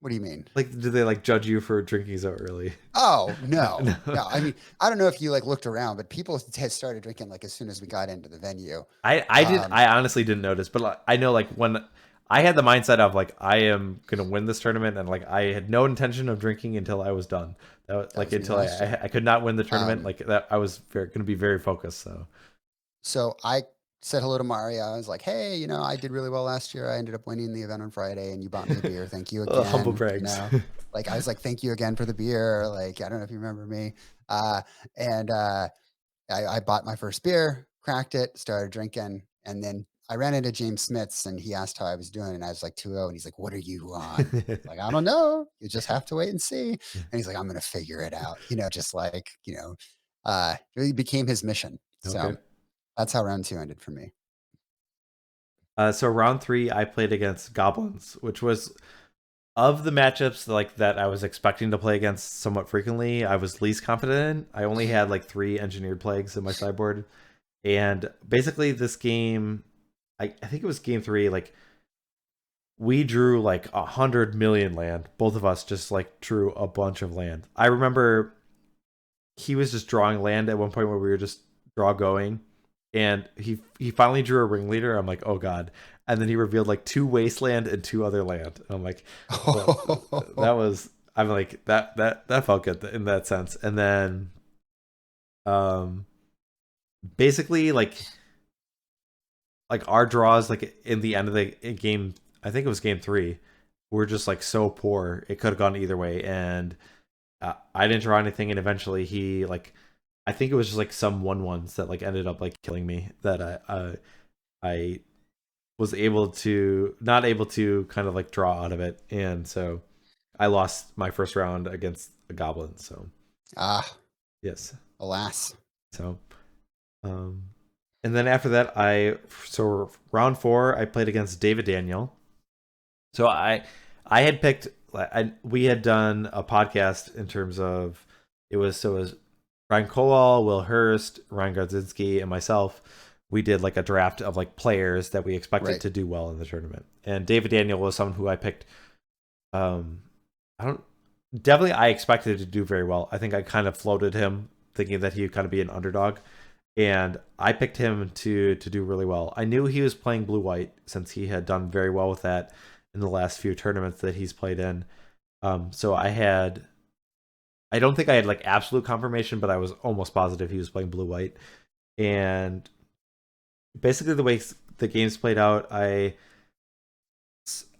What do you mean? Like, did they like judge you for drinking so early? Oh, no. No. No. I mean, I don't know if you like looked around, but people had started drinking like as soon as we got into the venue. I did. Um, I honestly didn't notice, but like, I know like when I had the mindset of like I am gonna win this tournament, and like I had no intention of drinking until I was done. That was that like was me until last year. I could not win the tournament. Um, Like that, I was gonna be very focused. So so I said hello to Mario. I was like, hey, I did really well last year. I ended up winning the event on Friday and you bought me a beer. Thank you humble again. brags. Like I was like, thank you again for the beer. Like, I don't know if you remember me. And I bought my first beer, cracked it, started drinking. And then I ran into James Smiths and he asked how I was doing, and I was like 2-0, and he's like, "What are you on?" Like, I don't know. You just have to wait and see. And he's like, "I'm gonna figure it out." Just like, it really became his mission. So Okay. that's how round 2 ended for me. So round 3, I played against goblins, which was of the matchups like that I was expecting to play against somewhat frequently. I was least confident in. I only had like 3 engineered plagues in my sideboard, and basically this game, I think it was game 3. Like we drew like 100 million land. Both of us just like drew a bunch of land. I remember he was just drawing land at one point where we were just draw going, and he finally drew a ringleader. I'm like, oh god, and then he revealed like 2 wasteland and 2 other land. And I'm like, well, that was. I'm like that felt good in that sense. And then, basically like our draws like in the end of the game. I think it was game 3. Were just like so poor. It could have gone either way, and I didn't draw anything, and eventually he like, I think it was just like some 1/1s that like ended up like killing me. That I was not able to kind of like draw out of it, and so I lost my first round against a goblin. So yes, alas. so and then after that so round 4 I played against David Daniel. So I had picked, we had done a podcast in terms of it was Ryan Kowal, Will Hurst, Ryan Gardzinski, and myself. We did like a draft of like players that we expected to do well in the tournament. And David Daniel was someone who I picked. I don't definitely I expected to do very well. I think I kind of floated him thinking that he would kind of be an underdog. And I picked him to do really well. I knew he was playing blue white since he had done very well with that in the last few tournaments that he's played in. So I don't think I had like absolute confirmation, but I was almost positive he was playing blue white. And basically the way the games played out, I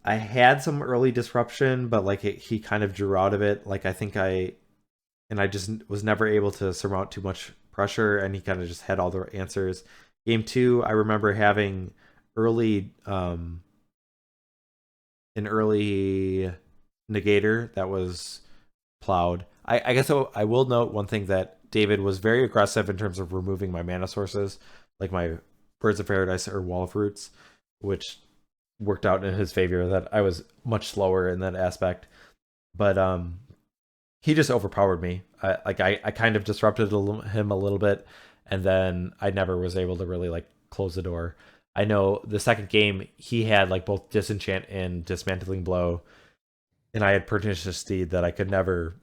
had some early disruption, but like he kind of drew out of it. Like I just was never able to surmount too much pressure, and he kind of just had all the answers. Game 2, I remember having early an early negator that was plowed. I guess I will note one thing, that David was very aggressive in terms of removing my mana sources, like my Birds of Paradise or Wall of Roots, which worked out in his favor, that I was much slower in that aspect. But he just overpowered me. I kind of disrupted him a little bit, and then I never was able to really like close the door. I know the second game he had like both Disenchant and Dismantling Blow, and I had Pernicious Deed that I could never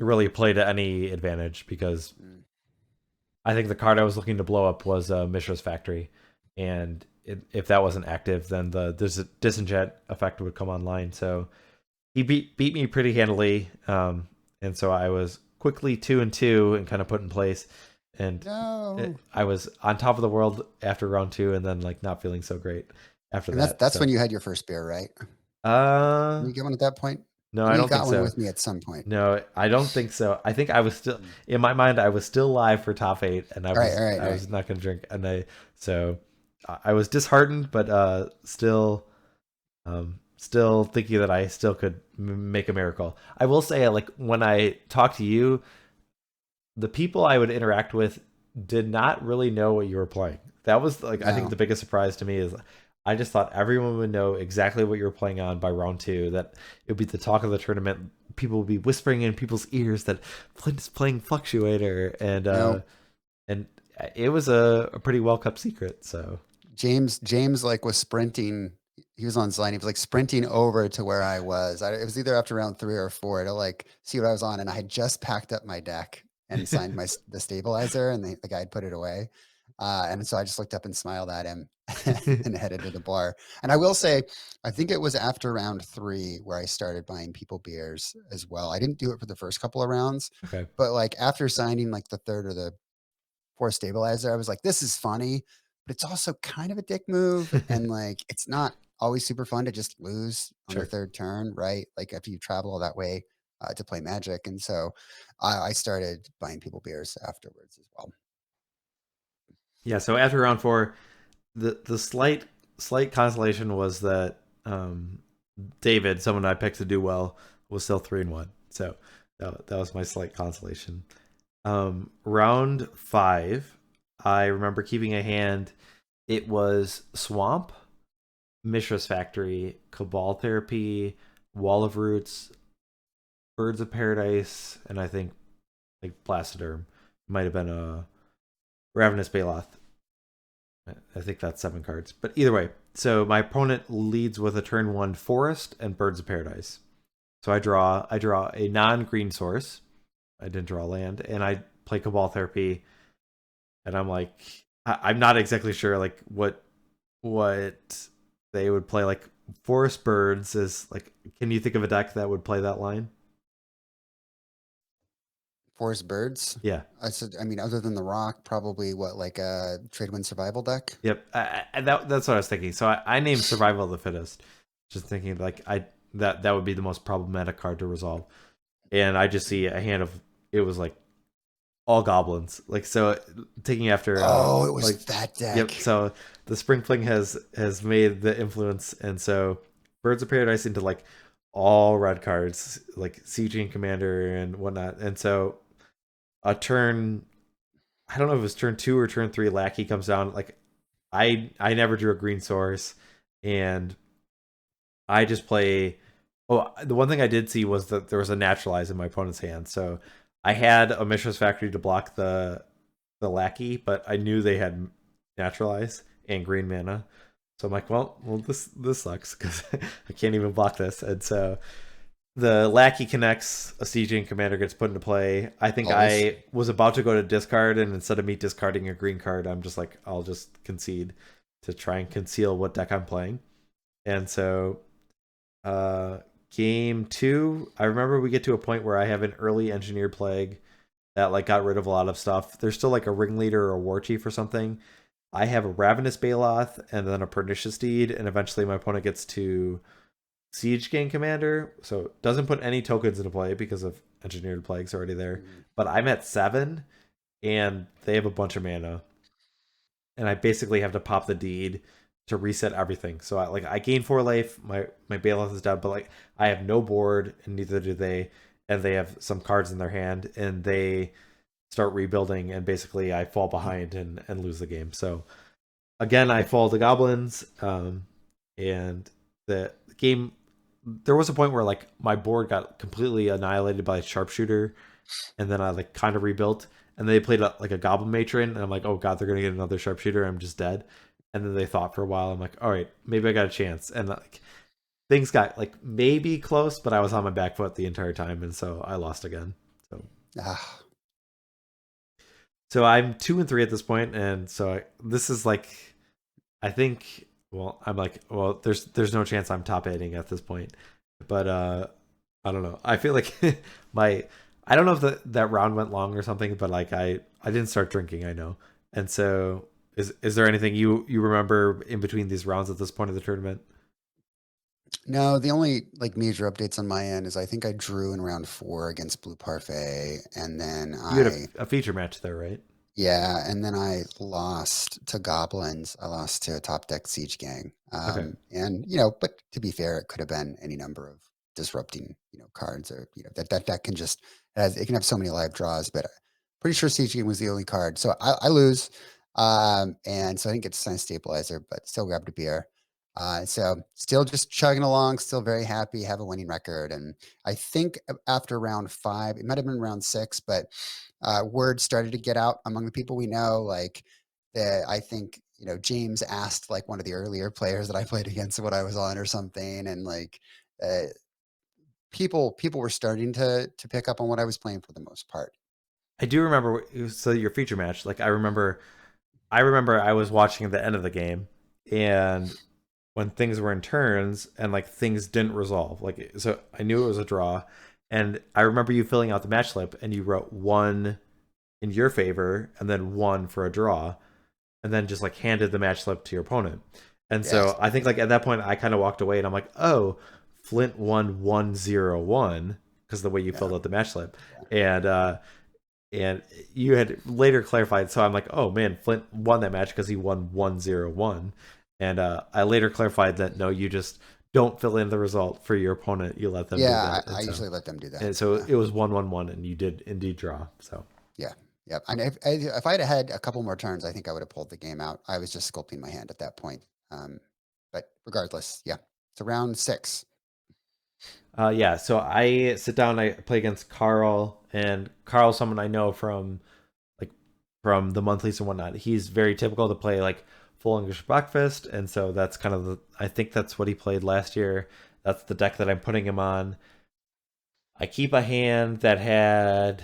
really play to any advantage, because I think the card I was looking to blow up was Mishra's Factory, and if that wasn't active, then the Disenchant effect would come online. So he beat me pretty handily, and so I was quickly 2-2 and kind of put in place. And I was on top of the world after round 2, and then like not feeling so great after And that. that's when you had your first beer, right? Did you get one at that point? No, I I know you don't got think one so. with me at some point. No, I don't think so. I think I was still in my mind. I was still live for top 8, and I was not going to drink. And I was disheartened, but still thinking that I still could make a miracle. I will say, like when I talk to you, the people I would interact with did not really know what you were playing. That was like, I think the biggest surprise to me is I just thought everyone would know exactly what you were playing on by round 2, that it would be the talk of the tournament. People would be whispering in people's ears that Flint is playing Fluctuator, and it was a pretty well kept secret. So James like was sprinting. He was on Zline. He was like sprinting over to where I was. It was either after round 3 or 4 to like see what I was on, and I had just packed up my deck and signed the stabilizer, and the guy had put it away. And so I just looked up and smiled at him and headed to the bar. And I will say, I think it was after round 3 where I started buying people beers as well. I didn't do it for the first couple of rounds, okay, but like after signing like the 3rd or the 4th stabilizer, I was like, this is funny, but it's also kind of a dick move. And like, it's not always super fun to just lose on the 3rd turn, right? Like if you travel all that way to play Magic. And so I started buying people beers afterwards as well. Yeah, so after round 4, the slight consolation was that David, someone I picked to do well, was still 3-1. So that was my slight consolation. Round 5, I remember keeping a hand. It was Swamp, Mishra's Factory, Cabal Therapy, Wall of Roots, Birds of Paradise, and I think like Blastoderm. Might have been a Ravenous Baloth. I think that's 7 cards. But either way, so my opponent leads with a turn 1 Forest and Birds of Paradise. So I draw a non-green source. I didn't draw land, and I play Cabal Therapy, and I'm like, I'm not exactly sure like what they would play. Like Forest Birds is like, can you think of a deck that would play that line? Forest Birds. Yeah. I said, I mean, other than the rock, probably what, like a trade wind survival deck? Yep. That's what I was thinking. So I named Survival of the Fittest, just thinking like that would be the most problematic card to resolve. And I just see a hand of, it was like all goblins. Like, so taking after it was like that deck. Yep. So the Spring Fling has made the influence, and so Birds of Paradise into like all red cards, like Sieging Commander and whatnot. And so a turn, I don't know if it was turn 2 or turn 3, Lackey comes down. Like I never drew a green source, and I just play. Oh, the one thing I did see was that there was a Naturalize in my opponent's hand, so I had a Mishra's Factory to block the Lackey, but I knew they had Naturalize and green mana, so I'm like, well, this sucks because I can't even block this, and so the Lackey connects, a Sieging Commander gets put into play. I think Always. I was about to go to discard, and instead of me discarding a green card, I'm just like, I'll just concede to try and conceal what deck I'm playing. And so game 2, I remember we get to a point where I have an early Engineered Plague that like got rid of a lot of stuff. There's still like a Ringleader or a War Chief or something. I have a Ravenous Baloth and then a Pernicious Deed, and eventually my opponent gets to Siege Gang Commander, so doesn't put any tokens into play because of Engineered Plagues already there. But I'm at 7, and they have a bunch of mana, and I basically have to pop the deed to reset everything. So I gain 4 life. My Baloth is down, but like I have no board, and neither do they. And they have some cards in their hand, and they start rebuilding, and basically I fall behind and lose the game. So again, I fall to goblins, and the game. There was a point where like my board got completely annihilated by a sharpshooter, and then I like kind of rebuilt, and they played like a goblin matron, and I'm like, oh god, they're gonna get another sharpshooter, I'm just dead. And then they thought for a while, I'm like, all right, maybe I got a chance, and like things got like maybe close, but I was on my back foot the entire time, and so I lost again. So I'm 2-3 at this point, and so this is like, I think. Well, I'm like, well, there's no chance I'm top 8ing at this point, but I don't know. I feel like I don't know if that round went long or something, but like I didn't start drinking, I know, and so is there anything you remember in between these rounds at this point of the tournament? No, the only like major updates on my end is I think I drew in round 4 against Blue Parfait, and then You had a feature match there, right? and then I lost to Goblins. I lost to a top deck Siege Gang. Okay. And but to be fair, it could have been any number of disrupting, cards, or that can just it can have so many live draws, but pretty sure Siege Gang was the only card. So I lose. And so I didn't get to sign Stabilizer, but still grabbed a beer. So still just chugging along, still very happy, have a winning record. And I think after round 5, it might have been round 6, but word started to get out among the people we know. Like that, I think, James asked like one of the earlier players that I played against what I was on or something. And like, people were starting to pick up on what I was playing for the most part. I do remember. So your feature match, like I remember I was watching at the end of the game, and when things were in turns and like things didn't resolve, like so I knew it was a draw, and I remember you filling out the match slip and you wrote 1 in your favor and then 1 for a draw, and then just like handed the match slip to your opponent. And so I think like at that point I kind of walked away, and I'm like, oh, Flint won 1-0-1 because the way you filled out the match slip, and And you had later clarified, so I'm like, oh man, Flint won that match because he won 1-0-1. And I later clarified that no, you just don't fill in the result for your opponent. You let them do Yeah, that. I usually let them do that. And so Yeah. it was 1-1-1, and you did indeed draw. So Yeah. Yep. And if I'd had a couple more turns, I think I would have pulled the game out. I was just sculpting my hand at that point. But regardless, yeah. It's round 6. yeah, so I sit down, I play against Carl, and Carl's someone I know from like from the monthlies and whatnot. He's very typical to play like full English breakfast, and so that's kind of I think that's what he played last year. That's the deck that I'm putting him on. I keep a hand that had,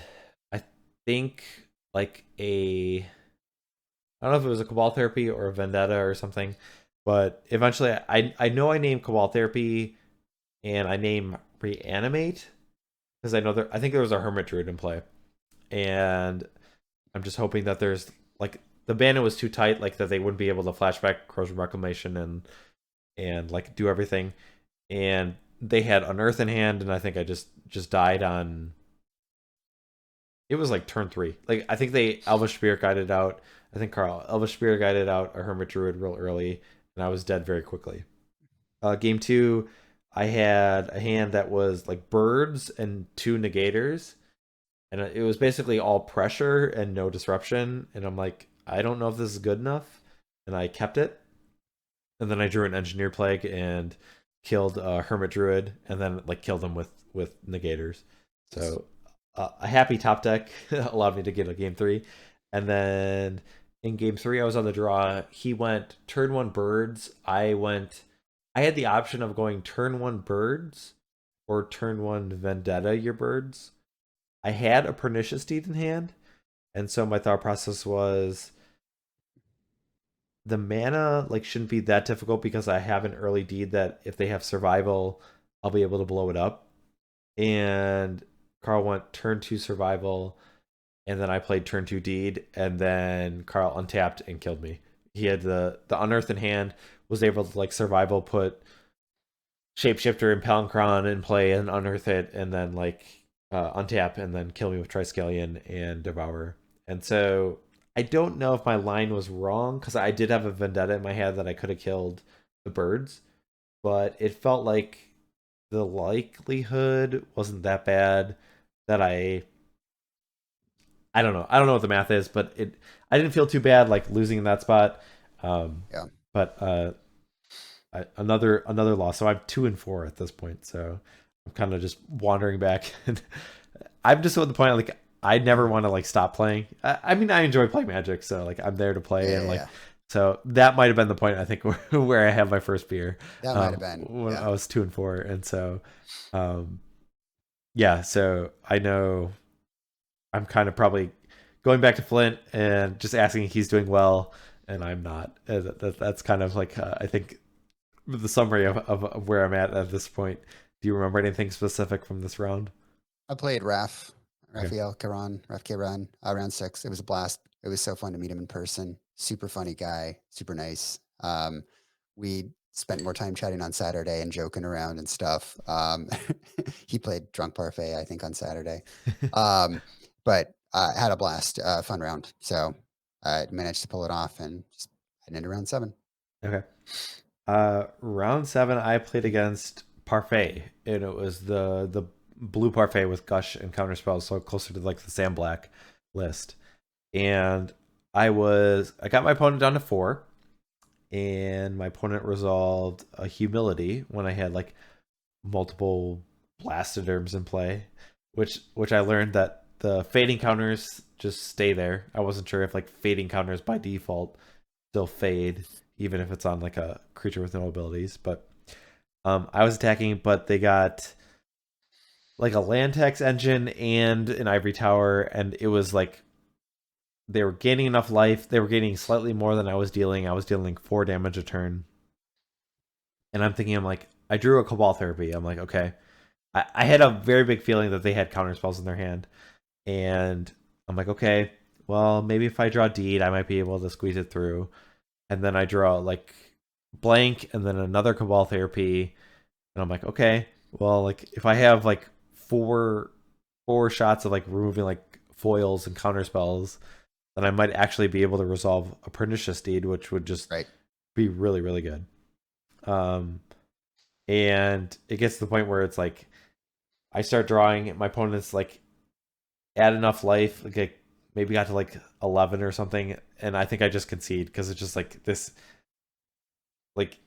I think, like I don't know if it was a Cabal Therapy or a Vendetta or something, but eventually I know I named Cabal Therapy and I name Reanimate because I think there was a Hermit Druid in play, and I'm just hoping that there's like the bandit was too tight, like that they wouldn't be able to flashback Corrosion Reclamation and like do everything, and they had Unearth in hand, and I think I just died on. It was like turn 3. Like I think they Elvish Spirit guided out. I think Carl Elvish Spirit guided out a Hermit Druid real early, and I was dead very quickly. Game 2, I had a hand that was like birds and 2 negators, and it was basically all pressure and no disruption. And I'm like, I don't know if this is good enough, and I kept it. And then I drew an Engineer Plague and killed a Hermit Druid, and then like killed him with negators. So a happy top deck allowed me to get a game 3, and then in game 3 I was on the draw. He went turn 1 birds. I had the option of going turn 1 birds or turn 1 Vendetta your birds. I had a Pernicious Deed in hand, and so my thought process was the mana like shouldn't be that difficult because I have an early deed that if they have survival, I'll be able to blow it up. And Carl went turn 2 survival, and then I played turn 2 deed, and then Carl untapped and killed me. He had the Unearth in hand, was able to like survival put Shapeshifter and Palancron in play and unearth it, and then like untap and then kill me with Triskelion and Devour. And so I don't know if my line was wrong because I did have a Vendetta in my head that I could have killed the birds, but it felt like the likelihood wasn't that bad that I don't know. I don't know what the math is, but I didn't feel too bad like losing in that spot. Yeah. But another loss. So I'm 2-4 at this point. So I'm kind of just wandering back, and I'm just at the point like I never want to like stop playing. I mean, I enjoy playing Magic, so like I'm there to play, and like so that might have been the point I think where I have my first beer. That might have been when I was 2-4, and so yeah. So I know I'm kind of probably going back to Flint and just asking if he's doing well, and I'm not. That's kind of like I think the summary of where I'm at this point. Do you remember anything specific from this round? I played Raphael Karan, Raf Karan, round 6. It was a blast. It was so fun to meet him in person. Super funny guy, super nice. We spent more time chatting on Saturday and joking around and stuff. He played Drunk Parfait, I think, on Saturday. But had a blast, fun round. So I managed to pull it off and just heading into round 7. Okay. Round 7, I played against Parfait, and it was the blue Parfait with Gush and Counterspell, so closer to like the Sand Black list. And I got my opponent down to 4, and my opponent resolved a Humility when I had like multiple Blastoderms in play, which I learned that the fading counters just stay there. I wasn't sure if like fading counters by default still fade even if it's on like a creature with no abilities. But I was attacking, but they got like a land tax engine and an ivory tower, and it was like they were gaining enough life. They were gaining slightly more than I was dealing. I was dealing 4 damage a turn. And I'm thinking, I'm like, I drew a Cabal Therapy. I'm like, okay. I had a very big feeling that they had counter spells in their hand. And I'm like, okay, well, maybe if I draw Deed, I might be able to squeeze it through. And then I draw like blank and then another Cabal Therapy. And I'm like, okay, well, like if I have like four shots of like removing like foils and counter spells, then I might actually be able to resolve a Pernicious Deed, which would just Right. be really, really good. And it gets to the point where it's like I start drawing, my opponent's like at enough life, like maybe got to like 11 or something, and I think I just concede because it's just like this, like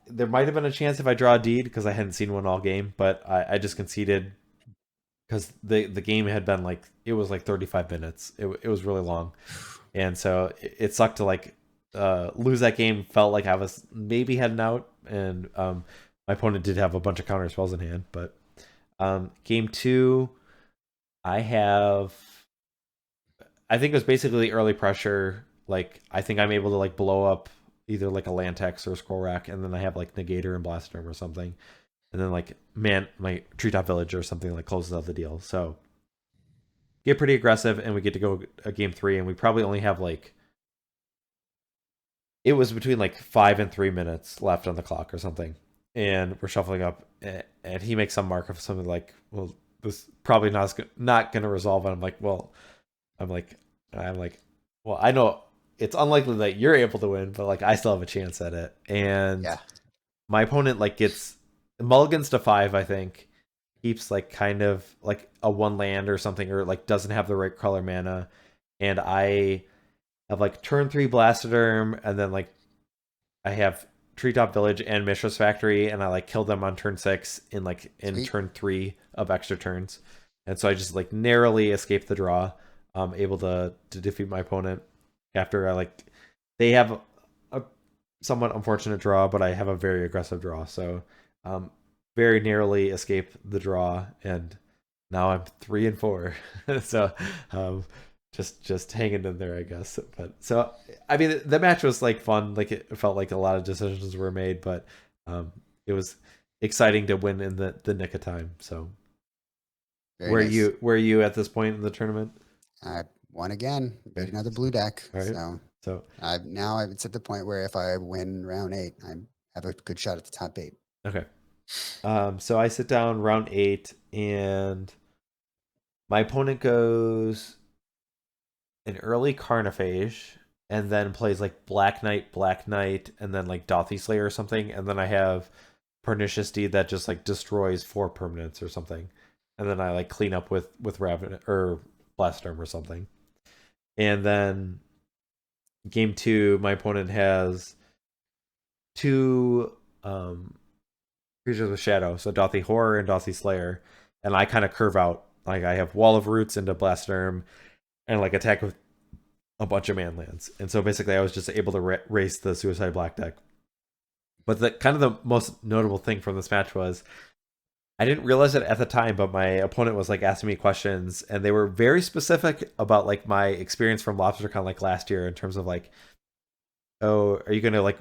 there might have been a chance if I draw a deed because I hadn't seen one all game, but I just conceded because the game had been like, it was like 35 minutes. It was really long, and so it sucked to like lose that game. Felt like I was maybe heading out, and my opponent did have a bunch of counter spells in hand. But game 2, I think it was basically early pressure. Like I think I'm able to like blow up either like a Lantex or a Scroll Rack, and then I have like Negator and Blastoderm or something, and then like my Treetop Village or something like closes out the deal. So get pretty aggressive, and we get to go a game 3, and we probably only have like, it was between like 5 and 3 minutes left on the clock or something, and we're shuffling up, and he makes some mark of something like, well, this probably not going to resolve, and I'm like, well, I'm like, well, I know it's unlikely that you're able to win, but like I still have a chance at it. And Yeah. my opponent like gets mulligans to 5, I think, keeps like kind of like a 1 land or something, or like doesn't have the right color mana, and I have like turn 3 Blastoderm, and then like I have Treetop Village and Mishra's Factory, and I like kill them on turn 6 in Sweet. turn 3 of extra turns, and so I just like narrowly escape the draw, able to defeat my opponent after I like, they have a somewhat unfortunate draw, but I have a very aggressive draw, so very narrowly escape the draw, and now I'm 3 and 4. So just hanging in there, I guess. But so I mean, the match was like fun. Like it felt like a lot of decisions were made, but it was exciting to win in the nick of time. So Very nice. where are you at this point in the tournament? I won again. Beat Okay. another blue deck. All right. So So now it's at the point where if I win round 8, I have a good shot at the top 8. okay. So I sit down round 8, and my opponent goes an early Carnophage, and then plays like Black Knight, and then like Dauthi Slayer or something, and then I have Pernicious Deed that just like destroys 4 permanents or something, and then I like clean up with Raven or Blastoderm or something, and then game 2, my opponent has 2 creatures with shadow, so Dauthi Horror and Dauthi Slayer, and I kind of curve out, like I have Wall of Roots into Blastoderm, and like attack with a bunch of man lands. And so basically I was just able to race the Suicide Black deck. But the kind of the most notable thing from this match was, I didn't realize it at the time, but my opponent was like asking me questions, and they were very specific about like my experience from LobsterCon like last year, in terms of like, oh, are you gonna like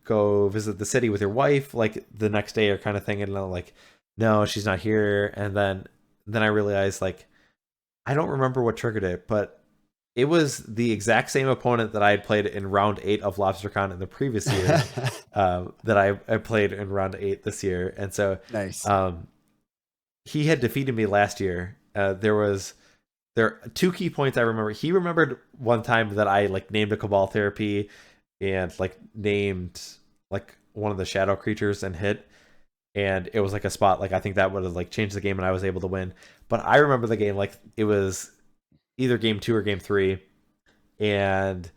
go visit the city with your wife like the next day or kind of thing? And I'm like, no, she's not here. And then I realized like, I don't remember what triggered it, but it was the exact same opponent that I had played in round 8 of LobsterCon in the previous year, that I played in round 8 this year. And so Nice. he had defeated me last year. There are 2 key points I remember. He remembered one time that I like named a Cabal Therapy and like named like one of the shadow creatures and hit. And it was like a spot, like I think that would have like changed the game and I was able to win. But I remember the game like it was either game 2 or game 3, and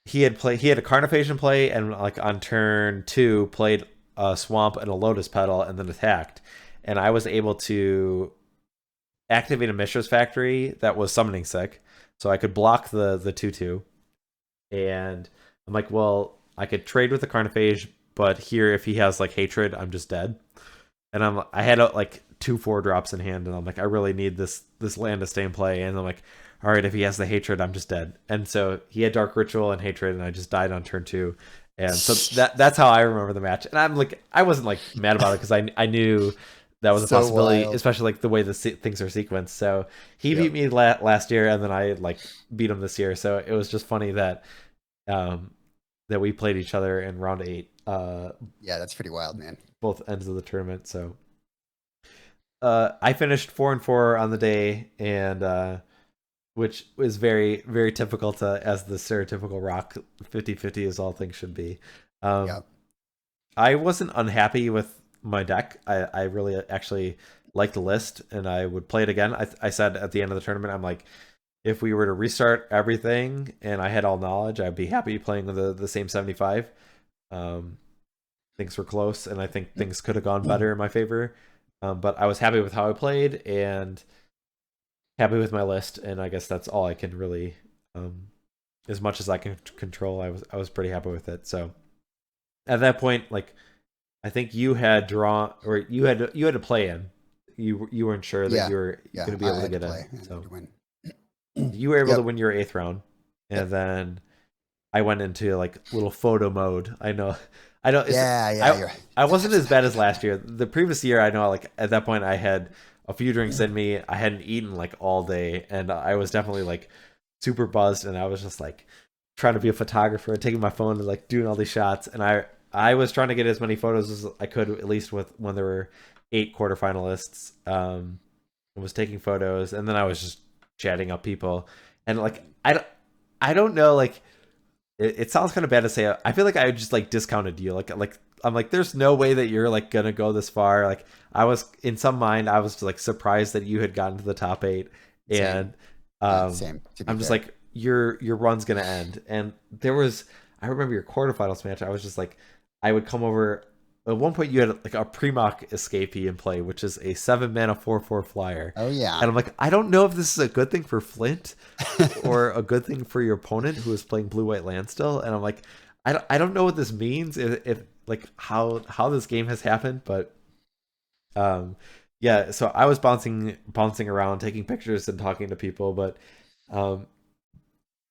he had a Carnophage in play, and like on turn 2 played a Swamp and a Lotus Petal, and then attacked, and I was able to activate a Mishra's Factory that was summoning sick, so I could block the 2/2. And I'm like, well, I could trade with the Carnophage, but here if he has like Hatred, I'm just dead. And I had like 2 4-drops in hand, and I'm like, I really need this land to stay in play. And I'm like, all right, if he has the Hatred, I'm just dead. And so he had Dark Ritual and Hatred, and I just died on turn 2. And so that's how I remember the match. And I'm like, I wasn't like mad about it because I knew that was a So possibility, wild. especially like the way the things are sequenced. So he beat me last year, and then I like beat him this year. So it was just funny that that we played each other in round 8. Yeah, that's pretty wild, man. Both ends of the tournament. So I finished 4-4 on the day, and which was very very typical to as the stereotypical rock 50-50 as all things should be. Um, Yep. I wasn't unhappy with my deck. I really actually liked the list, and I would play it again. I said at the end of the tournament, I'm like, if we were to restart everything and I had all knowledge, I'd be happy playing the same 75. Um, things were close, and I think things could have gone better in my favor. But I was happy with how I played and happy with my list, and I guess that's all I can really, as much as I can control. I was pretty happy with it. So at that point, like I think you had drawn or you had to play in. You weren't sure that Yeah. you were Yeah. going to be I able to had to get play. in. I had So to win. you were able to Yep. win your eighth round, Yep. and then I went into like little photo mode. I know. It's Yeah. Yeah. I You're I the wasn't match, as the bad match, as the match. last year. The previous year, I know like at that point I had a few drinks in me. I hadn't eaten like all day, and I was definitely like super buzzed, and I was just like trying to be a photographer, taking my phone and like doing all these shots, and I was trying to get as many photos as I could, at least with when there were 8 quarterfinalists. I was taking photos, and then I was just chatting up people, and like I don't know, like it sounds kind of bad to say. I feel like I just like discounted you, like I'm like, there's no way that you're like gonna go this far. Like I was in some mind, I was like surprised that you had gotten to the top 8, Same. and Yeah. um, Same. To be I'm just fair. like your run's gonna end. And there was, I remember your quarterfinals match. I was just like, I would come over. At one point, you had like a Primoc Escapee in play, which is a 7 mana 4/4 flyer, Oh yeah. and I'm like, I don't know if this is a good thing for Flint or a good thing for your opponent who is playing blue white land still. And I'm like, I don't know what this means, if like how this game has happened, but um yeah. So I was bouncing around, taking pictures and talking to people, but um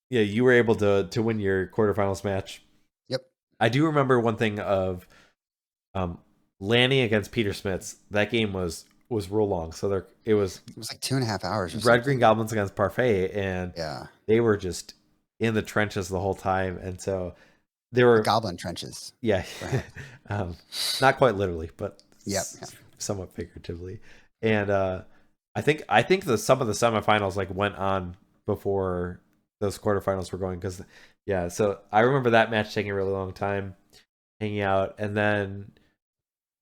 yeah, you were able to win your quarterfinals match. Yep. I do remember one thing of um Lanny against Peter Smiths. That game was real long, so there it was It was like 2.5 hours or Red Green something. Goblins against Parfait, and Yeah. they were just in the trenches the whole time. And so there The were, goblin trenches, yeah, perhaps. um, not quite literally, but Yep. Yep. somewhat figuratively. And I think the some of the semifinals like went on before those quarterfinals were going, because yeah. So I remember that match taking a really long time, hanging out, and then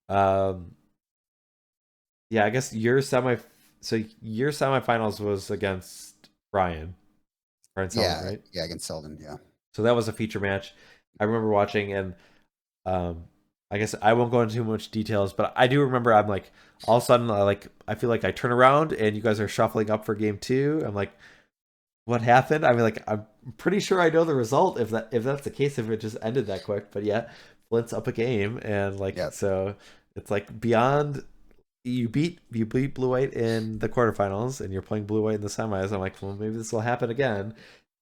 um yeah, I guess your semifinals was against Brian Sullivan, Yeah. right? Yeah. Against Selden. Yeah. So that was a feature match. I remember watching, and um, I guess I won't go into too much details, but I do remember I'm like, all of a sudden I feel like I turn around and you guys are shuffling up for game 2. I'm like, what happened? I mean, like I'm pretty sure I know the result if that's the case, if it just ended that quick. But yeah, Flint's up a game, and like Yep. so it's like beyond. You beat Blue White in the quarterfinals, and you're playing Blue White in the semis. I'm like, well, maybe this will happen again.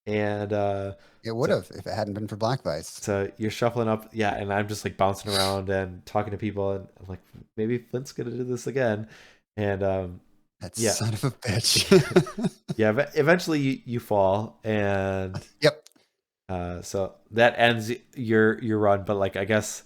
And It would so have if it hadn't been for Black Vice. so you're shuffling up, yeah, and I'm just like bouncing around and talking to people, and I'm like, maybe Flint's gonna do this again. And That yeah, son of a bitch. yeah. Eventually, you fall, and Yep. so that ends your run. But like, I guess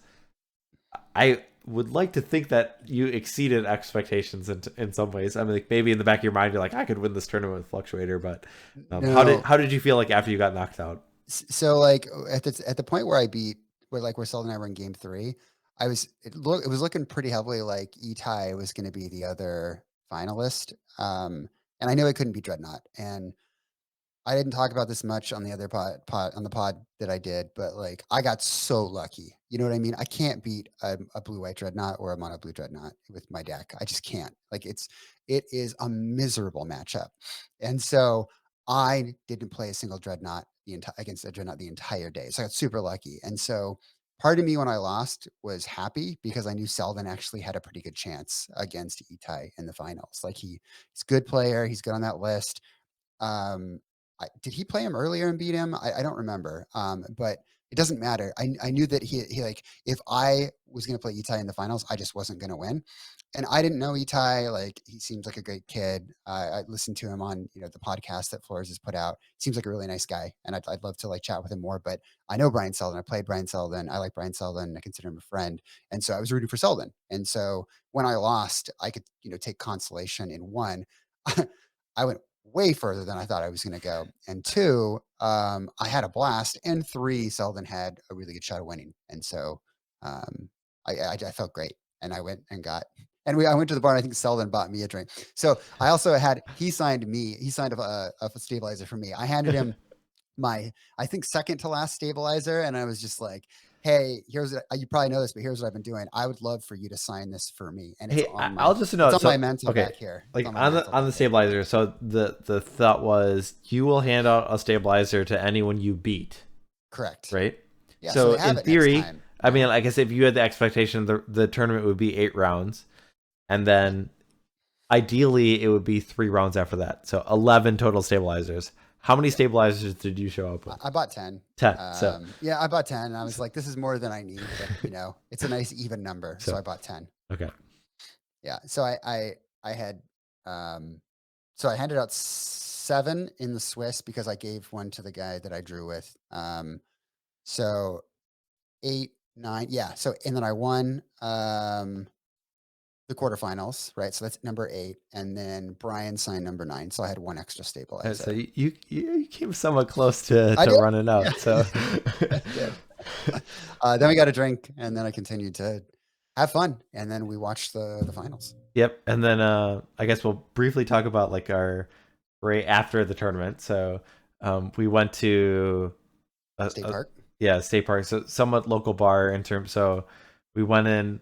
I would like to think that you exceeded expectations in some ways. I mean, like maybe in the back of your mind, you're like, I could win this tournament with Fluctuator. But No. how did you feel like after you got knocked out? So like at the point where I beat where Selden and I were in game 3, it was looking pretty heavily like Etai was going to be the other finalist. And I knew I couldn't beat Dreadnought, and I didn't talk about this much on the other pod on the pod that I did, but like I got so lucky. You know what I mean? I can't beat a blue white dreadnought or a mono blue dreadnought with my deck. I just can't. Like it is a miserable matchup. And so I didn't play a single dreadnought against a dreadnought the entire day. So I got super lucky. And so part of me when I lost was happy because I knew Selden actually had a pretty good chance against Itai in the finals. Like he's a good player, he's good on that list. Did he play him earlier and beat him? I don't remember. But it doesn't matter. I knew that he like, if I was going to play Itai in the finals, I just wasn't going to win. And I didn't know Itai. Like, he seems like a great kid. I listened to him on, the podcast that Flores has put out. Seems like a really nice guy, and I'd love to like chat with him more. But I know Brian Selden. I played Brian Selden. I like Brian Selden. I consider him a friend, and so I was rooting for Selden. And so when I lost, I could take consolation in one. I went way further than I thought I was going to go. And two, I had a blast. And three, Selden had a really good shot of winning. And so I felt great. And I went and I went to the bar, and I think Selden bought me a drink. So I also he signed a stabilizer for me. I handed him my, I think, second to last stabilizer. And I was just like, hey, you probably know this, but here's what I've been doing. I would love for you to sign this for me. And it's Hey, on I'll just note. it's on my mantle okay, back here. like on the stabilizer. So the thought was you will hand out a stabilizer to anyone you beat. Correct. Right. Yeah. So in theory, I mean, Yeah. like I said, if you had the expectation, the tournament would be 8 rounds, and then ideally it would be 3 rounds after that. So 11 total stabilizers. How many stabilizers did you show up with? I bought 10. 10. So yeah, I bought 10, and I was like, this is more than I need, but it's a nice even number. So I bought 10. Okay. Yeah. So I had so I handed out 7 in the Swiss because I gave one to the guy that I drew with. So 8, 9, yeah. So and then I won the quarterfinals, right? So that's number 8, and then Brian signed number 9. So I had 1 extra stabilizer. So you came somewhat close to I did. running out. Yeah. So I did. Then we got a drink, and then I continued to have fun, and then we watched the finals. Yep, and then I guess we'll briefly talk about like our right after the tournament. So we went to State Park. Yeah, State Park. So somewhat local bar in terms. So we went in.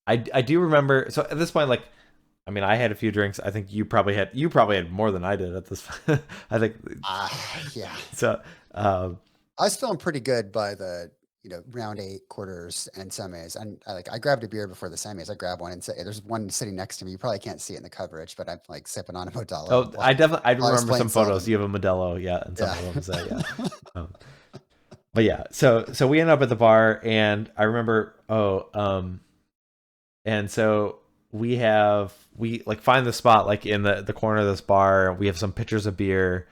I do remember. So at this point, like, I mean, I had a few drinks. I think you probably had more than I did at this. I think. Yeah. So I was feeling pretty good by the round 8, quarters, and semis. And I grabbed a beer before the semis. I grabbed one, and there's one sitting next to me. You probably can't see it in the coverage, but I'm like sipping on a Modelo. Oh, I remember some photos. You have a Modelo, yeah, and some of them say, yeah. But yeah, so we ended up at the bar, and I remember, and so we like find the spot like in the corner of this bar. We have some pitchers of beer,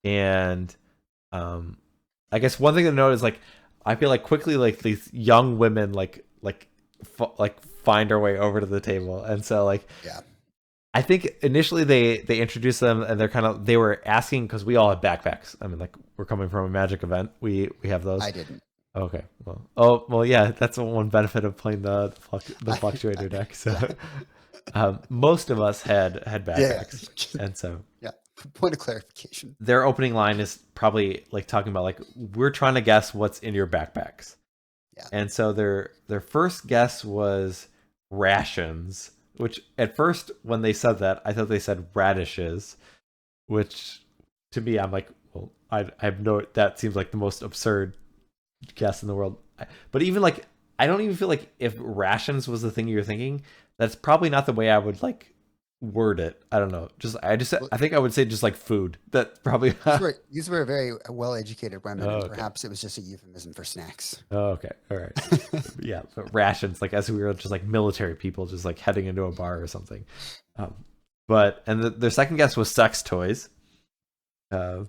and I guess one thing to note is like I feel like quickly like these young women like find our way over to the table, and so like yeah. I think initially they introduced them, and they were asking because we all have backpacks. I mean, like, we're coming from a Magic event. We have those. I didn't. Okay. Well, yeah. That's one benefit of playing the Fluctuator deck. So most of us had backpacks, and so yeah. Point of clarification. Their opening line is probably like talking about like we're trying to guess what's in your backpacks. Yeah. And so their first guess was rations. Which at first, when they said that, I thought they said radishes, which to me, I'm like, well, I have that seems like the most absurd guess in the world. But even like, I don't even feel like if rations was the thing you're thinking, that's probably not the way I would like word it. I don't know. I think I would say just like food. That probably. These were very well-educated women. Oh, okay. Perhaps it was just a euphemism for snacks. Oh, okay. All right. Yeah, but rations, like as we were just like military people, just like heading into a bar or something. Their second guess was sex toys. And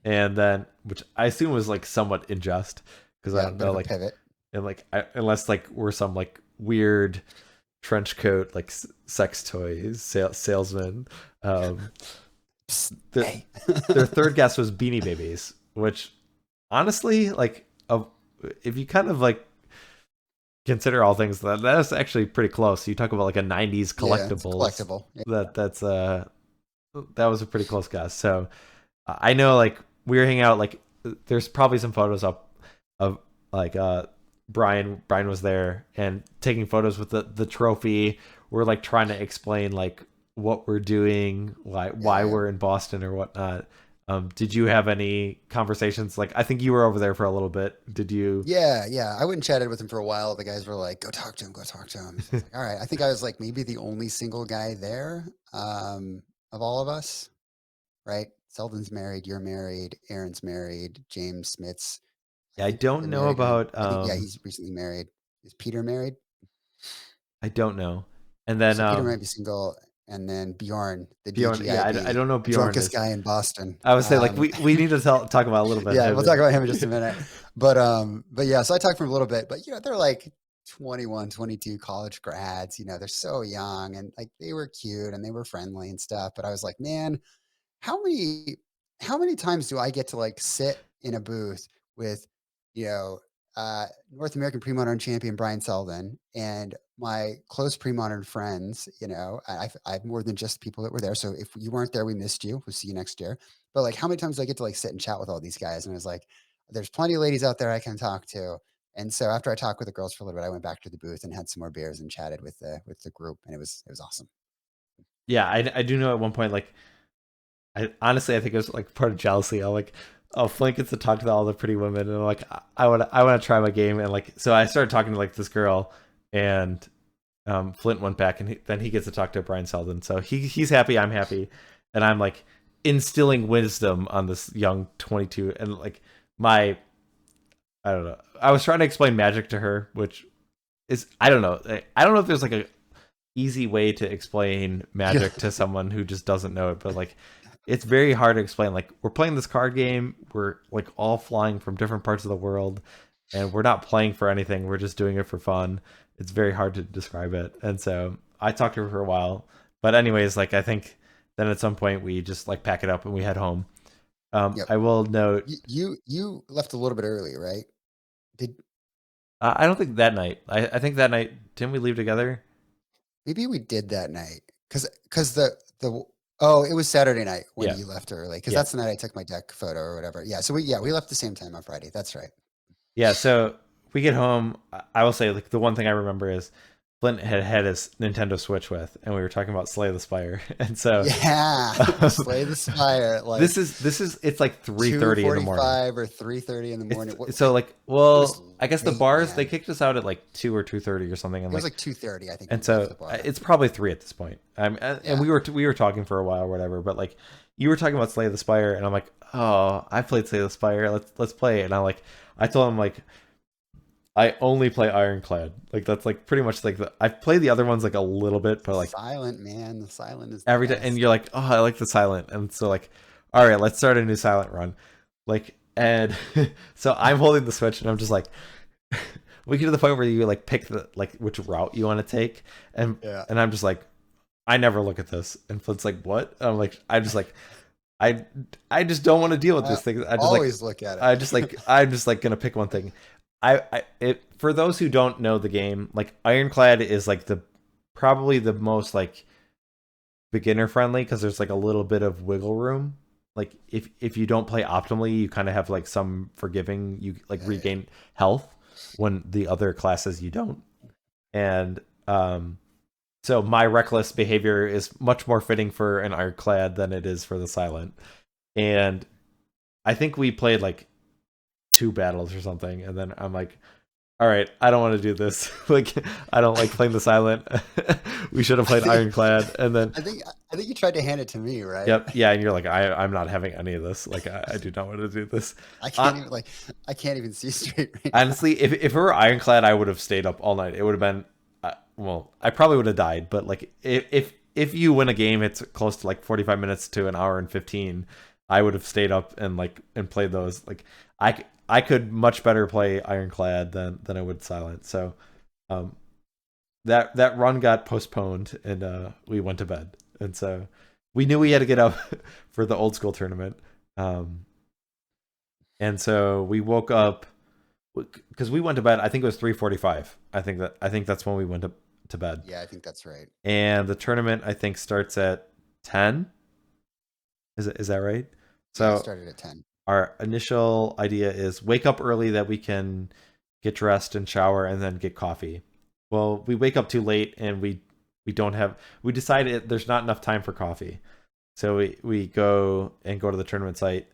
then, which I assume was like somewhat unjust because I don't know, like, pivot. And like, unless like we're some like weird trench coat like sex toys salesman. Their third guess was Beanie Babies, which honestly, like, if you kind of like consider all things, that's actually pretty close. You talk about like a 90s collectible. Yeah. That was a pretty close guess. So I know like we were hanging out, like there's probably some photos up of like Brian was there and taking photos with the trophy. We're like trying to explain like what we're doing, why we're in Boston or whatnot. Did you have any conversations? Like, I think you were over there for a little bit. Did you? Yeah. I went and chatted with him for a while. The guys were like, go talk to him. Like, all right. I think I was like maybe the only single guy there of all of us, right? Selden's married, you're married, Aaron's married, James Smith's Yeah, I think the don't know married one. about. I think he's recently married. Is Peter married? I don't know. And then So Peter might be single, and then Bjorn, the Bjorn. Yeah, I DGIB, don't know. the Bjorn drunkest is. guy in Boston. I would say like we need to talk about a little bit. Yeah, we'll talk about him in just a minute. But yeah, so I talked for a little bit, but they're like 21, 22 college grads, they're so young, and like they were cute and they were friendly and stuff. But I was like, man, how many times do I get to like sit in a booth with, you know, North American Premodern champion Brian Selden and my close Premodern friends? I've more than just people that were there. So if you weren't there, we missed you. We'll see you next year. But like, how many times do I get to like sit and chat with all these guys? And I was like, there's plenty of ladies out there I can talk to. And so after I talked with the girls for a little bit, I went back to the booth and had some more beers and chatted with the group, and it was awesome. Yeah, I do know at one point, like, I honestly, I think it was like part of jealousy. I'm like, oh, Flint gets to talk to all the pretty women, and I'm like, I want to try my game, and like, so I started talking to like this girl, and Flint went back, and then he gets to talk to Brian Selden, so he's happy, I'm happy, and I'm like instilling wisdom on this young 22, and like I don't know, I was trying to explain magic to her, which is I don't know if there's like a easy way to explain magic to someone who just doesn't know it, but like it's very hard to explain. Like, we're playing this card game, we're like all flying from different parts of the world, and we're not playing for anything, we're just doing it for fun. It's very hard to describe it. And so I talked to her for a while, but anyways, like I think then at some point we just like pack it up and we head home. Yep. I will note you left a little bit early, right? Did I don't think that night. I think that night, didn't we leave together? maybe we did that night because the oh, it was Saturday night when Yeah. you left early, because Yeah. that's the night I took my deck photo or whatever. Yeah, so we left the same time on Friday. That's right. Yeah, so we get home. I will say, like, the one thing I remember is Flint had his Nintendo Switch with, and we were talking about Slay the Spire, and so Yeah, Slay the Spire. Like this is it's like 3:30 in the morning, 2:45 or 3:30 in the morning. So like, well, I guess the late, bars man. They kicked us out at like 2 or 2:30 or something, and It was like 2:30, I think. and we so left the bar. it's probably 3 at this point. And we were talking for a while or whatever, but like you were talking about Slay the Spire, and I'm like, oh, I played Slay the Spire. Let's play it. And I told him like, I only play Ironclad. Like that's like pretty much like I've played the other ones like a little bit, but like Silent, man, the Silent is every time, and you're like, oh, I like the Silent, and so like, all right, let's start a new Silent run, like, and so I'm holding the Switch, and I'm just like, we get to the point where you like pick the like which route you want to take, and I'm just like, I never look at this, and Flint's like, what? And I'm like, I just don't want to deal with this thing. I just always look at it. I'm just like gonna pick one thing. For those who don't know the game, like Ironclad is like probably the most like beginner friendly, because there's like a little bit of wiggle room. Like if you don't play optimally, you kind of have like some forgiving. You like regain health when the other classes you don't. And so my reckless behavior is much more fitting for an Ironclad than it is for the Silent. And I think we played like 2 battles or something, and then I'm like, all right, I don't want to do this. Like, I don't like playing the Silent. We should have played Ironclad. And then I think you tried to hand it to me, right? Yep, yeah, and you're like, I'm not having any of this. Like, I do not want to do this. I can't even see straight right honestly, if it were Ironclad, I would have stayed up all night. It would have been well, I probably would have died, but like if you win a game, it's close to like 45 minutes to an hour and 15. I would have stayed up and played those. Like I could much better play Ironclad than I would Silent. So that run got postponed, and we went to bed. And so we knew we had to get up for the old school tournament. And so we woke up because we went to bed. I think it was 3:45. I think that's when we went to bed. Yeah, I think that's right. And the tournament, I think, starts at 10. Is that right? So it started at 10. Our initial idea is wake up early that we can get dressed and shower and then get coffee. Well, we wake up too late, and we decided there's not enough time for coffee. So we go to the tournament site.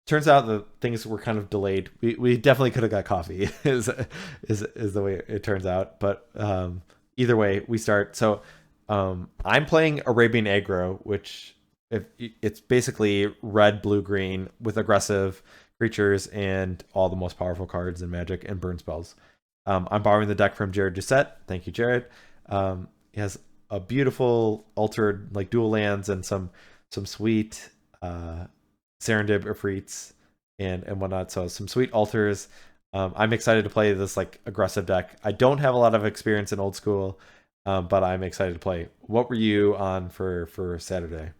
Turns out the things were kind of delayed. We definitely could have got coffee is the way it turns out. But either way, we start. So I'm playing Arabian Aggro, which it's basically red, blue, green with aggressive creatures and all the most powerful cards in Magic and burn spells. I'm borrowing the deck from Jared Doucette. Thank you, Jared. He has a beautiful altered like dual lands and some sweet Serendib Ifrits and whatnot. So some sweet altars. I'm excited to play this like aggressive deck. I don't have a lot of experience in old school, but I'm excited to play. What were you on for Saturday?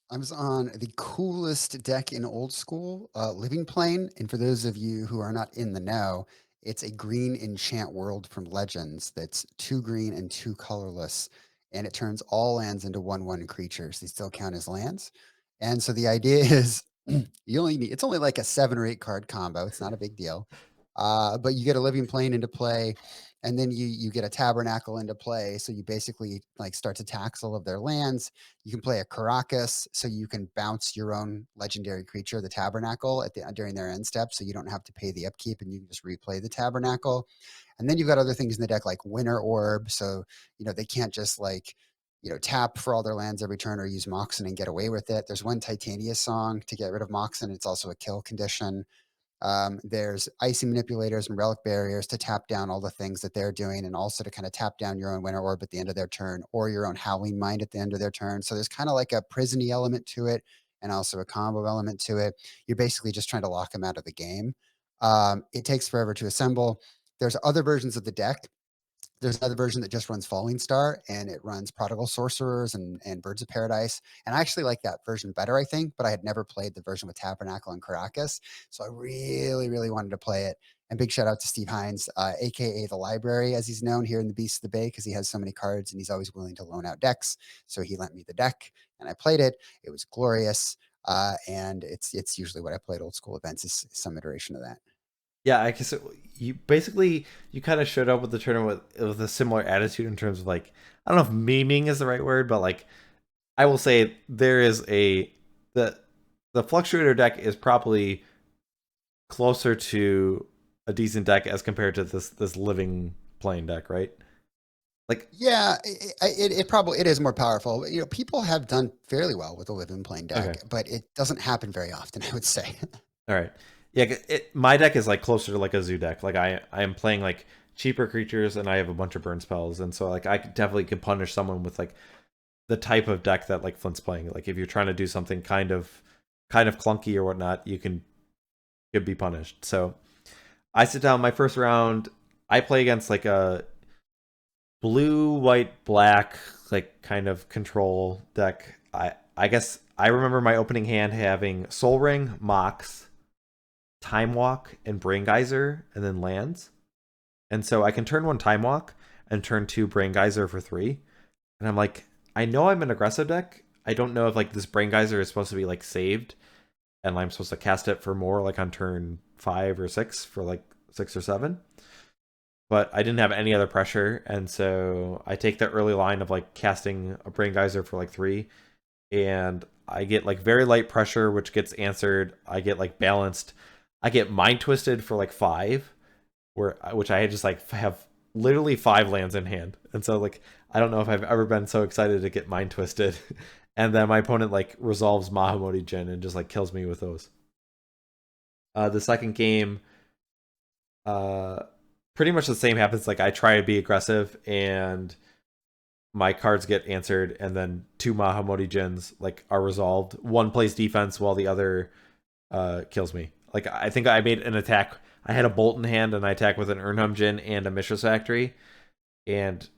I was on the coolest deck in old school, Living Plane. And for those of you who are not in the know, it's a green enchant world from Legends that's 2 green and 2 colorless. And it turns all lands into 1/1 creatures. They still count as lands. And so the idea is you only need, it's only like a 7 or 8 card combo. It's not a big deal. But you get a Living Plane into play, and then you get a Tabernacle into play. So you basically like start to tax all of their lands. You can play a Caracas, so you can bounce your own legendary creature, the Tabernacle, at the during their end step, so you don't have to pay the upkeep, and you can just replay the Tabernacle. And then you've got other things in the deck like Winter Orb, so they can't just like tap for all their lands every turn or use Moxen and get away with it. There's one Titania song to get rid of Moxen. It's also a kill condition. There's icy manipulators and relic barriers to tap down all the things that they're doing, and also to kind of tap down your own Winter Orb at the end of their turn, or your own Howling Mind at the end of their turn. So there's kind of like a prisony element to it, and also a combo element to it. You're basically just trying to lock them out of the game. It takes forever to assemble. There's other versions of the deck. There's another version that just runs Falling Star, and it runs Prodigal Sorcerers and Birds of Paradise. And I actually like that version better, I think, but I had never played the version with Tabernacle and Caracas. So I really, really wanted to play it. And big shout out to Steve Hines, aka the Library, as he's known here in the Beast of the Bay, because he has so many cards and he's always willing to loan out decks. So he lent me the deck and I played it. It was glorious. And it's usually what I play at old school events, is some iteration of that. Yeah, I guess you kind of showed up with the tournament with a similar attitude in terms of like, I don't know if memeing is the right word, but like I will say there is the the Fluctuator deck is probably closer to a decent deck as compared to this living playing deck, right? Like, Yeah, it probably it is more powerful. People have done fairly well with the Living Plane okay, deck, but it doesn't happen very often, I would say. all right, yeah, my deck is like closer to like a zoo deck. Like I am playing like cheaper creatures and I have a bunch of burn spells, and so like I definitely can punish someone with like the type of deck that like Flint's playing. Like if you're trying to do something kind of clunky or whatnot, you could be punished. So I sit down my first round. I play against like a blue, white, black, like kind of control deck. I guess I remember my opening hand having Soul Ring, Mox, Time Walk, and Brain Geyser, and then lands. And so I can turn one Time Walk and turn two Brain Geyser for 3. And I'm like, I know I'm an aggressive deck. I don't know if like this Brain Geyser is supposed to be like saved, and I'm supposed to cast it for more like on turn 5 or 6 for like 6 or 7. But I didn't have any other pressure, and so I take the early line of like casting a Brain Geyser for like 3, and I get like very light pressure, which gets answered. I get like balanced. I get Mind Twisted for like 5, which I just like have literally 5 lands in hand, and so like I don't know if I've ever been so excited to get Mind Twisted. And then my opponent like resolves Mahamoti Jin and just like kills me with those. The second game, uh, pretty much the same happens. Like I try to be aggressive and my cards get answered, and then 2 Mahamoti Jins like are resolved. One plays defense while the other kills me. Like I think I made an attack. I had a Bolt in hand and I attacked with an Urnham Jin and a Mishra's Factory, and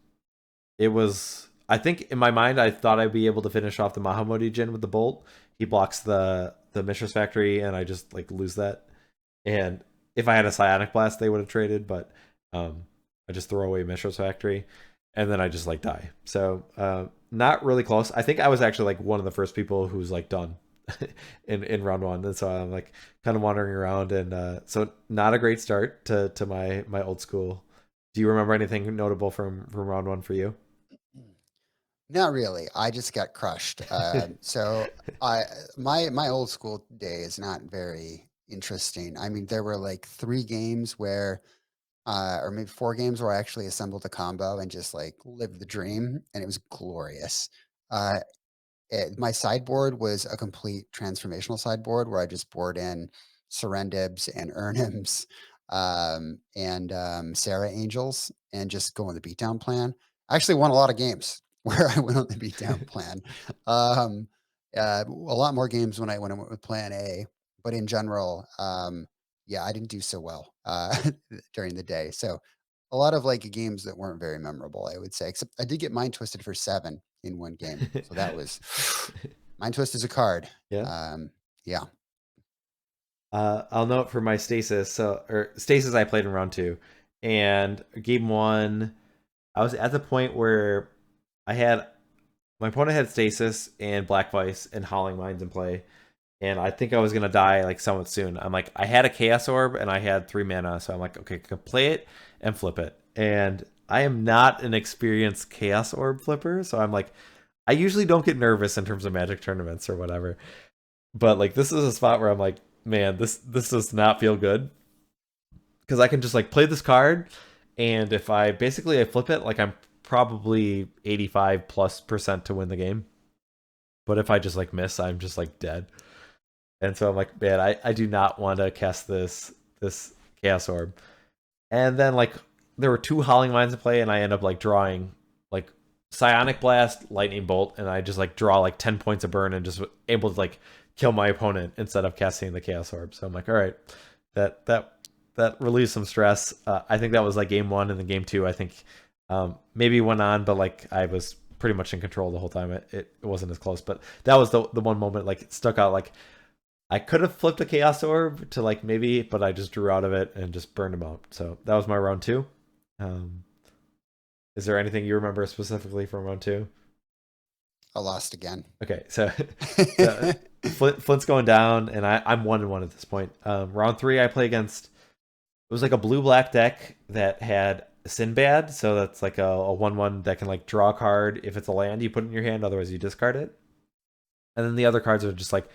it was, I think in my mind I thought I'd be able to finish off the Mahamoti Jin with the Bolt. He blocks the Mishra's Factory and I just like lose that. And if I had a Psionic Blast, they would have traded, but I just throw away Mishra's Factory and then I just like die. So not really close. I think I was actually like one of the first people who's like done in round 1, and so I'm like kind of wandering around, and so not a great start to my old school. Do you remember anything notable from round 1 for you? Not really. I just got crushed. So I my old school day is not very interesting. I mean, there were like 3 games where, or maybe 4 games where I actually assembled a combo and just like lived the dream, and it was glorious. Uh, my sideboard was a complete transformational sideboard where I just board in Serendibs and Ernims, and Sarah Angels, and just go on the beatdown plan. I actually won a lot of games where I went on the beatdown plan. Um, a lot more games when I went with plan A, but in general, yeah, I didn't do so well during the day. So a lot of like games that weren't very memorable, I would say. Except I did get Mind Twisted for 7 in one game, so that was Mind Twist is a card. Yeah. Yeah. I'll note for my stasis. Or stasis, I played in round 2, and game 1, I was at the point where I had my opponent had stasis and Black Vice and Howling Minds in play, and I think I was gonna die like somewhat soon. I'm like, I had a Chaos Orb and I had 3 mana, so I'm like, okay, I could play it and flip it. And I am not an experienced Chaos Orb flipper, so I'm like, I usually don't get nervous in terms of Magic tournaments or whatever. But like, this is a spot where I'm like, man, this does not feel good, because I can just like play this card, and if I flip it, like I'm probably 85+% to win the game. But if I just like miss, I'm just like dead. And so I'm like, man, I do not want to cast this Chaos Orb. And then like there were 2 Howling Minds in play, and I end up like drawing like Psionic Blast, Lightning Bolt, and I just like draw like 10 points of burn and just able to like kill my opponent instead of casting the Chaos Orb. So I'm like, all right, that relieves some stress. I think that was like game 1, and then game 2, I think maybe went on, but like I was pretty much in control the whole time. It wasn't as close, but that was the one moment like it stuck out. Like I could have flipped a Chaos Orb to like maybe, but I just drew out of it and just burned him out. So that was my round 2. Is there anything you remember specifically from round 2? I lost again. Okay, so Flint's going down, and I'm 1-1 at this point. Round 3, I play against. It was like a blue-black deck that had Sinbad, so that's like a 1/1 that can like draw a card. If it's a land, you put it in your hand, otherwise you discard it. And then the other cards are just like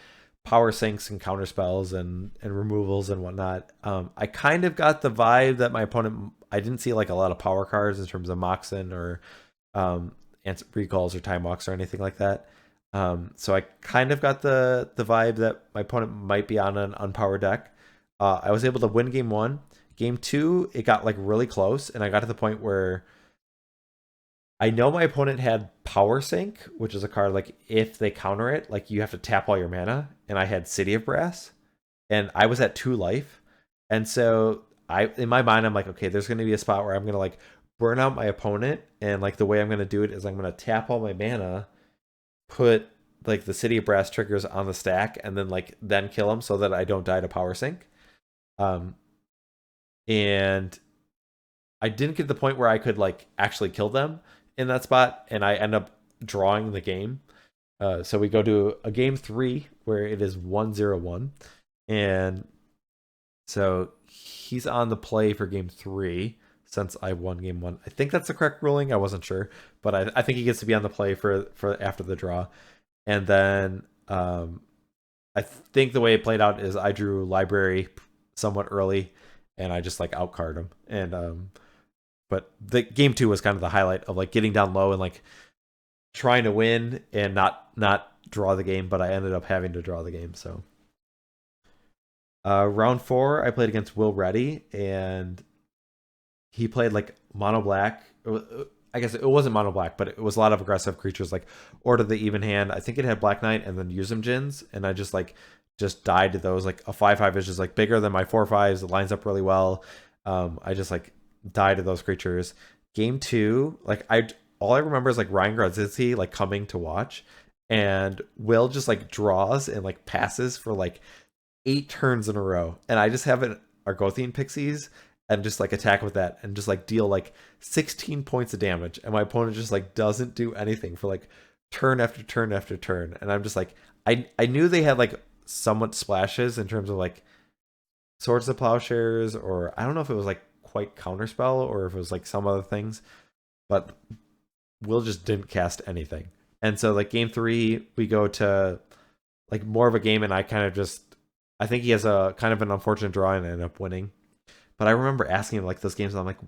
power sinks and counter spells and removals and whatnot. I kind of got the vibe that my opponent. I didn't see like a lot of power cards in terms of Moxen or recalls or time walks or anything like that. So I kind of got the vibe that my opponent might be on an unpowered deck. I was able to win game 1. Game 2, it got like really close, and I got to the point where I know my opponent had Power Sink, which is a card like if they counter it, like you have to tap all your mana, and I had City of Brass, and I was at 2 life, and so in my mind I'm like, okay, there's going to be a spot where I'm going to like burn out my opponent, and like the way I'm going to do it is I'm going to tap all my mana, put like the City of Brass triggers on the stack, and then kill them so that I don't die to Power Sink. And I didn't get to the point where I could like actually kill them in that spot, and I end up drawing the game. So we go to a game 3 where it is 1-0-1, and so he's on the play for game 3 since I won game 1. I think that's the correct ruling. I wasn't sure, but I think he gets to be on the play for after the draw. And then I think the way it played out is I drew Library somewhat early, and I just like outcard him. And but the game 2 was kind of the highlight of like getting down low and like trying to win and not draw the game, but I ended up having to draw the game. So round 4, I played against Will Reddy, and he played like mono black. I guess it wasn't mono black, but it was a lot of aggressive creatures like Order the Even Hand. I think it had Black Knight and then Usum Djinns, and I just died to those. Like a 5/5 is just like bigger than my 4/5s. It lines up really well. I just like died to those creatures. Game 2, like all I remember is like Ryan Grodzitsky like coming to watch, and Will just like draws and like passes for like 8 turns in a row, and I just have an Argothian Pixies and just like attack with that and just like deal like 16 points of damage, and my opponent just like doesn't do anything for like turn after turn after turn. And I'm just like, I knew they had like somewhat splashes in terms of like Swords of Plowshares, or I don't know if it was like quite Counterspell or if it was like some other things, but Will just didn't cast anything. And so like game 3, we go to like more of a game, and I think he has a kind of an unfortunate draw and I end up winning. But I remember asking him like those games, and I'm like,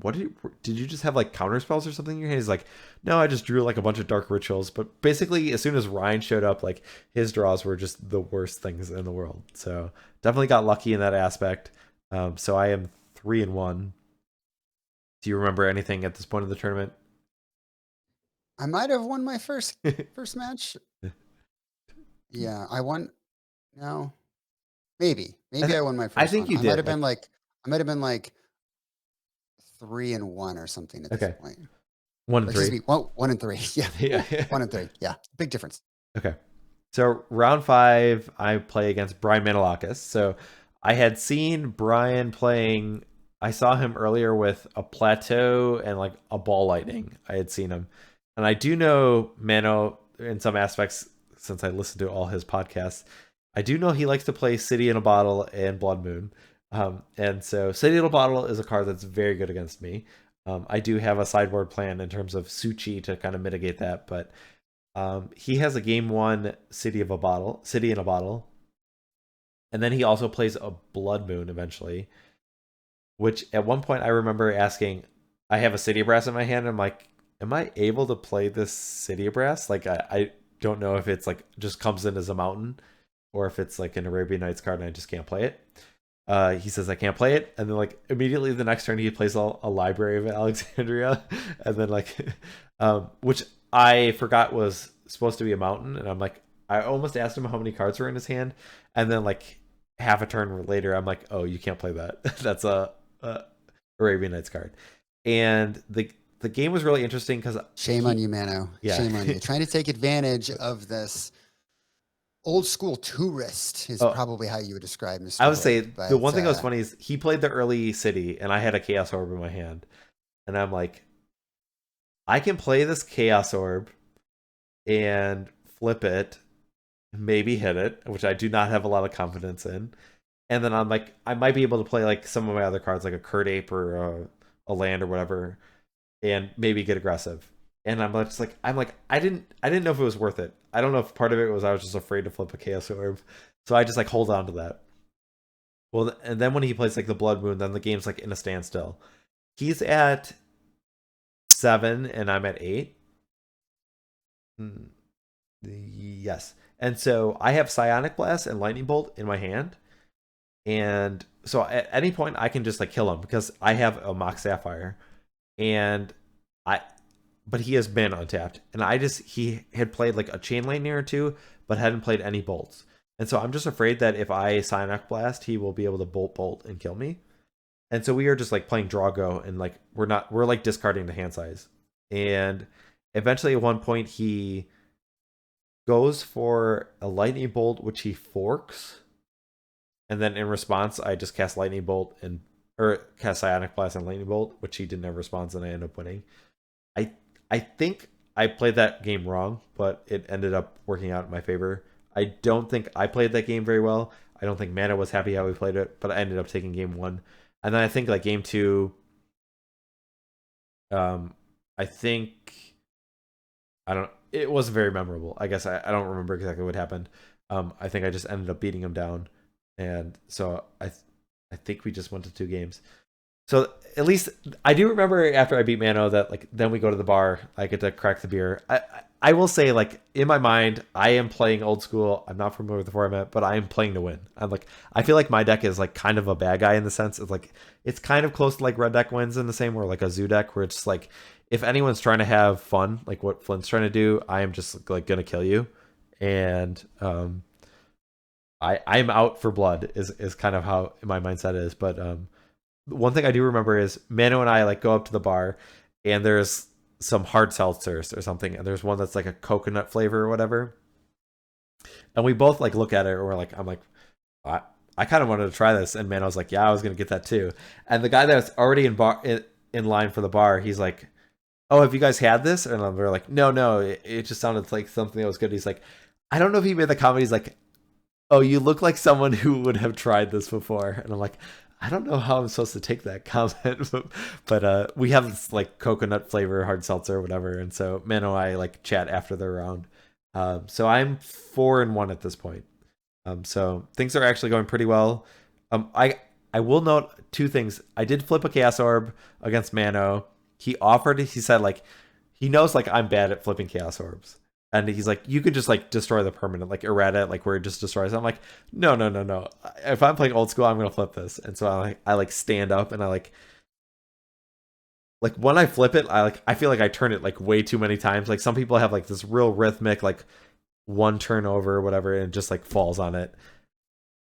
did you just have like counter spells or something in your hand? He's like, no, I just drew like a bunch of dark rituals. But basically, as soon as Ryan showed up, like his draws were just the worst things in the world. So definitely got lucky in that aspect. So I am 3-1. Do you remember anything at this point of the tournament? I might have won my first match. Yeah, I won. No, maybe I won my I first think one. you did. I might have been like 3-1 or something at this Okay, point. 1 and Excuse 3. me, 1-3. Yeah, Yeah. 1-3. Yeah, big difference. Okay. So round 5, I play against Brian Manalakis. So I had seen Brian playing. I saw him earlier with a plateau and like a ball lightning. I had seen him, and I do know Mano in some aspects since I listened to all his podcasts. I do know he likes to play City in a Bottle and Blood Moon. And so City in a Bottle is a card that's very good against me. I do have a sideboard plan in terms of Suchi to kind of mitigate that, but he has a game 1 City in a Bottle, and then he also plays a Blood Moon eventually. Which at one point I remember asking, I have a City of Brass in my hand. And I'm like, am I able to play this City of Brass? Like I don't know if it's like just comes in as a mountain, or if it's like an Arabian Nights card and I just can't play it. He says I can't play it, and then like immediately the next turn he plays a Library of Alexandria, and then like, which I forgot was supposed to be a mountain, and I'm like, I almost asked him how many cards were in his hand, and then like half a turn later, I'm like, oh, you can't play that. That's a Arabian Nights card, and the game was really interesting because shame on you, Mano. Yeah. Shame on you. Trying to take advantage of this old school tourist is Oh, probably how you would describe Mr. I would say Hood, the one thing that was funny is he played the early City, and I had a Chaos Orb in my hand, and I'm like, I can play this Chaos Orb and flip it, maybe hit it, which I do not have a lot of confidence in. And then I'm like, I might be able to play like some of my other cards, like a Curd Ape or a land or whatever, and maybe get aggressive. And I'm just like, I didn't know if it was worth it. I don't know if part of it was I was just afraid to flip a Chaos Orb, so I just like hold on to that. Well, and then when he plays like the Blood Moon, then the game's like in a standstill. He's at 7 and I'm at 8. Yes. And so I have Psionic Blast and Lightning Bolt in my hand. And so at any point I can just like kill him because I have a Mox Sapphire. And but he has been untapped. And he had played like a Chain Lightning or two, but hadn't played any bolts. And so I'm just afraid that if I Psionic Blast, he will be able to bolt and kill me. And so we are just like playing draw go, and like we're like discarding the hand size. And eventually at one point he goes for a Lightning Bolt, which he forks. And then in response, I just cast Lightning Bolt or cast Psionic Blast and Lightning Bolt, which he didn't have response, and I ended up winning. I think I played that game wrong, but it ended up working out in my favor. I don't think I played that game very well. I don't think Mana was happy how we played it, but I ended up taking game 1. And then I think like game 2, I think it wasn't very memorable. I guess I don't remember exactly what happened. I think I just ended up beating him down. And so I think we just went to 2 games. So at least I do remember after I beat Mano that like then we go to the bar. I get to crack the beer. I will say like in my mind I am playing old school. I'm not familiar with the format, but I am playing to win. I feel like my deck is like kind of a bad guy in the sense of like it's kind of close to like red deck wins in the same or like a zoo deck where it's just like if anyone's trying to have fun like what Flint's trying to do, I am just like gonna kill you. And I'm out for blood is kind of how my mindset is. But one thing I do remember is Mano and I like go up to the bar and there's some hard seltzers or something, and there's one that's like a coconut flavor or whatever. And we both like look at it and we're like, I'm like, I kind of wanted to try this, and Mano's like, yeah, I was gonna get that too. And the guy that's already in line for the bar, he's like, oh, have you guys had this? And we're like, no, it just sounded like something that was good. He's like, I don't know if he made the comment. He's like, oh, you look like someone who would have tried this before. And I'm like, I don't know how I'm supposed to take that comment, but we have this like coconut flavor hard seltzer or whatever, and so Mano and I like chat after the round. So I'm 4-1 at this point. So things are actually going pretty well. I I will note two things. I did flip a Chaos Orb against Mano. He offered, he said, like, he knows, like, I'm bad at flipping Chaos Orbs. And he's like, you could just, like, destroy the permanent, like, errata it, like, where it just destroys. I'm like, no. If I'm playing old school, I'm going to flip this. And so I stand up and I, like, when I flip it, I feel like I turn it, like, way too many times. Like, some people have, like, this real rhythmic, like, one turnover or whatever, and it just, like, falls on it.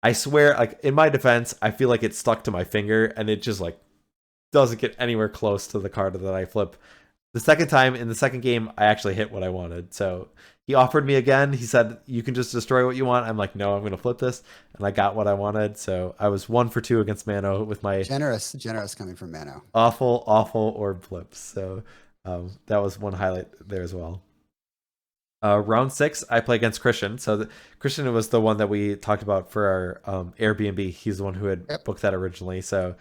I swear, like, in my defense, I feel like it stuck to my finger, and it just, like, doesn't get anywhere close to the card that I flip. The second time, in the second game, I actually hit what I wanted. So he offered me again. He said, you can just destroy what you want. I'm like, no, I'm going to flip this. And I got what I wanted. So I was 1 for 2 against Mano with my... Generous coming from Mano. Awful orb flips. So that was one highlight there as well. Round 6, I play against Christian. So Christian was the one that we talked about for our Airbnb. He's the one who had booked that originally. So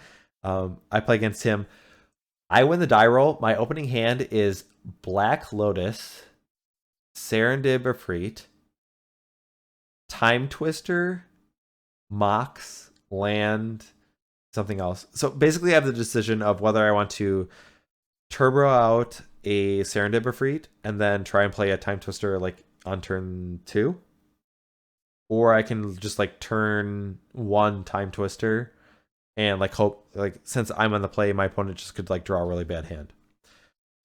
I play against him. I win the die roll. My opening hand is Black Lotus, Serendib Efreet, Time Twister, Mox, Land, something else. So basically I have the decision of whether I want to turbo out a Serendib Efreet and then try and play a Time Twister like on turn 2. Or I can just like turn 1 Time Twister and like hope, like, since I'm on the play, my opponent just could like draw a really bad hand.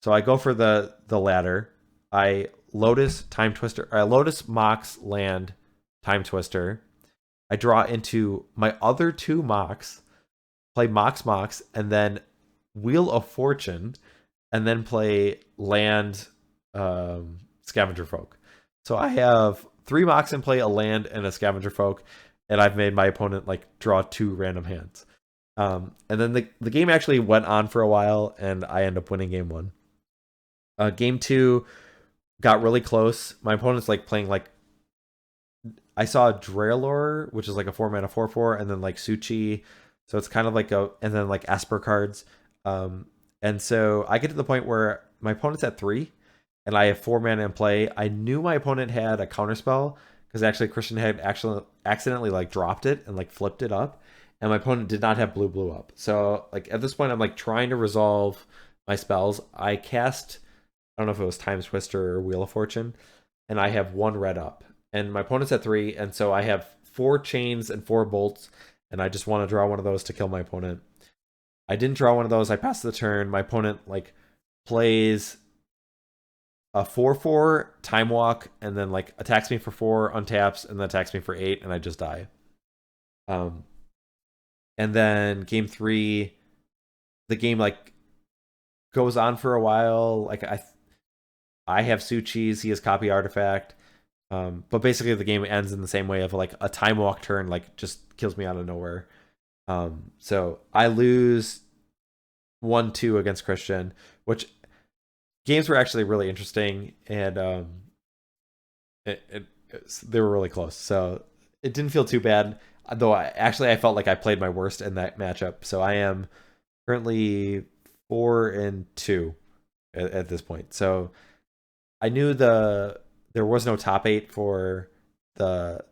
So I go for the latter. I Lotus, Time Twister, Lotus, Mox, Land, Time Twister. I draw into my other 2 Mox, play Mox, and then Wheel of Fortune, and then play Land, Scavenger Folk. So I have 3 Mox in play, a Land, and a Scavenger Folk, and I've made my opponent like draw 2 random hands. And then the game actually went on for a while, and I end up winning game 1. Game 2 got really close. My opponent's like playing like, I saw Dralor, which is like a 4-mana 4/4, and then like Suchi, so it's kind of like and then like Esper cards. And so I get to the point where my opponent's at 3, and I have 4 mana in play. I knew my opponent had a counterspell because actually Christian had actually accidentally like dropped it and like flipped it up. And my opponent did not have blue up. So like at this point, I'm like trying to resolve my spells. I cast, I don't know if it was Time Twister or Wheel of Fortune, and I have 1 red up. And my opponent's at 3, and so I have 4 chains and 4 bolts, and I just want to draw one of those to kill my opponent. I didn't draw one of those. I passed the turn. My opponent like plays a 4/4 Time Walk, and then like attacks me for 4, untaps, and then attacks me for 8, and I just die. And then game 3, the game like goes on for a while. Like I have Suchi's, he has Copy Artifact. But basically the game ends in the same way of like a Time Walk turn, like just kills me out of nowhere. So I lose 1-2 against Christian, which games were actually really interesting, and they were really close. So it didn't feel too bad. Though I felt like I played my worst in that matchup. So I am currently 4-2 at this point. So I knew there was no top 8 for the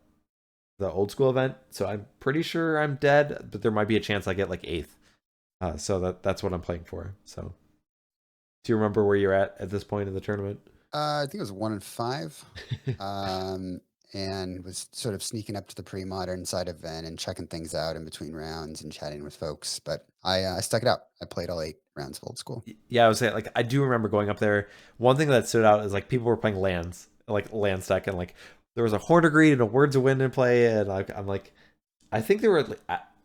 old school event. So I'm pretty sure I'm dead, but there might be a chance I get like 8th. So that's what I'm playing for. So do you remember where you're at this point in the tournament? I think it was 1-5. And was sort of sneaking up to the pre-modern side of Ven and checking things out in between rounds and chatting with folks. But I stuck it out. I played all 8 rounds of old school. Yeah, I was saying, like, I do remember going up there. One thing that stood out is like people were playing lands, like land stack, and like there was a Horn of Greed and a Words of Wind in play, and like I'm like, I think there were,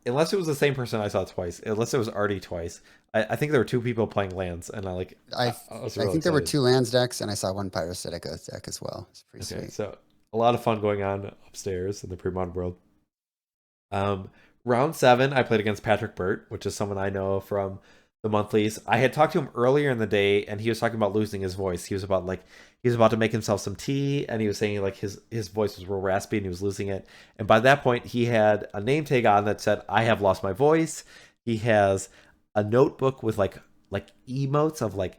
unless it was the same person I saw twice, unless it was already twice. I think there were 2 people playing lands, and I was really think there were 2 lands decks, and I saw 1 Pyrostatic Oath deck as well. It's pretty sweet. So a lot of fun going on upstairs in the Premodern world. Round 7, I played against Patrick Burt, which is someone I know from the monthlies. I had talked to him earlier in the day, and he was talking about losing his voice. He was about to make himself some tea, and he was saying like his voice was real raspy and he was losing it. And by that point, he had a name tag on that said, "I have lost my voice." He has a notebook with like emotes of like,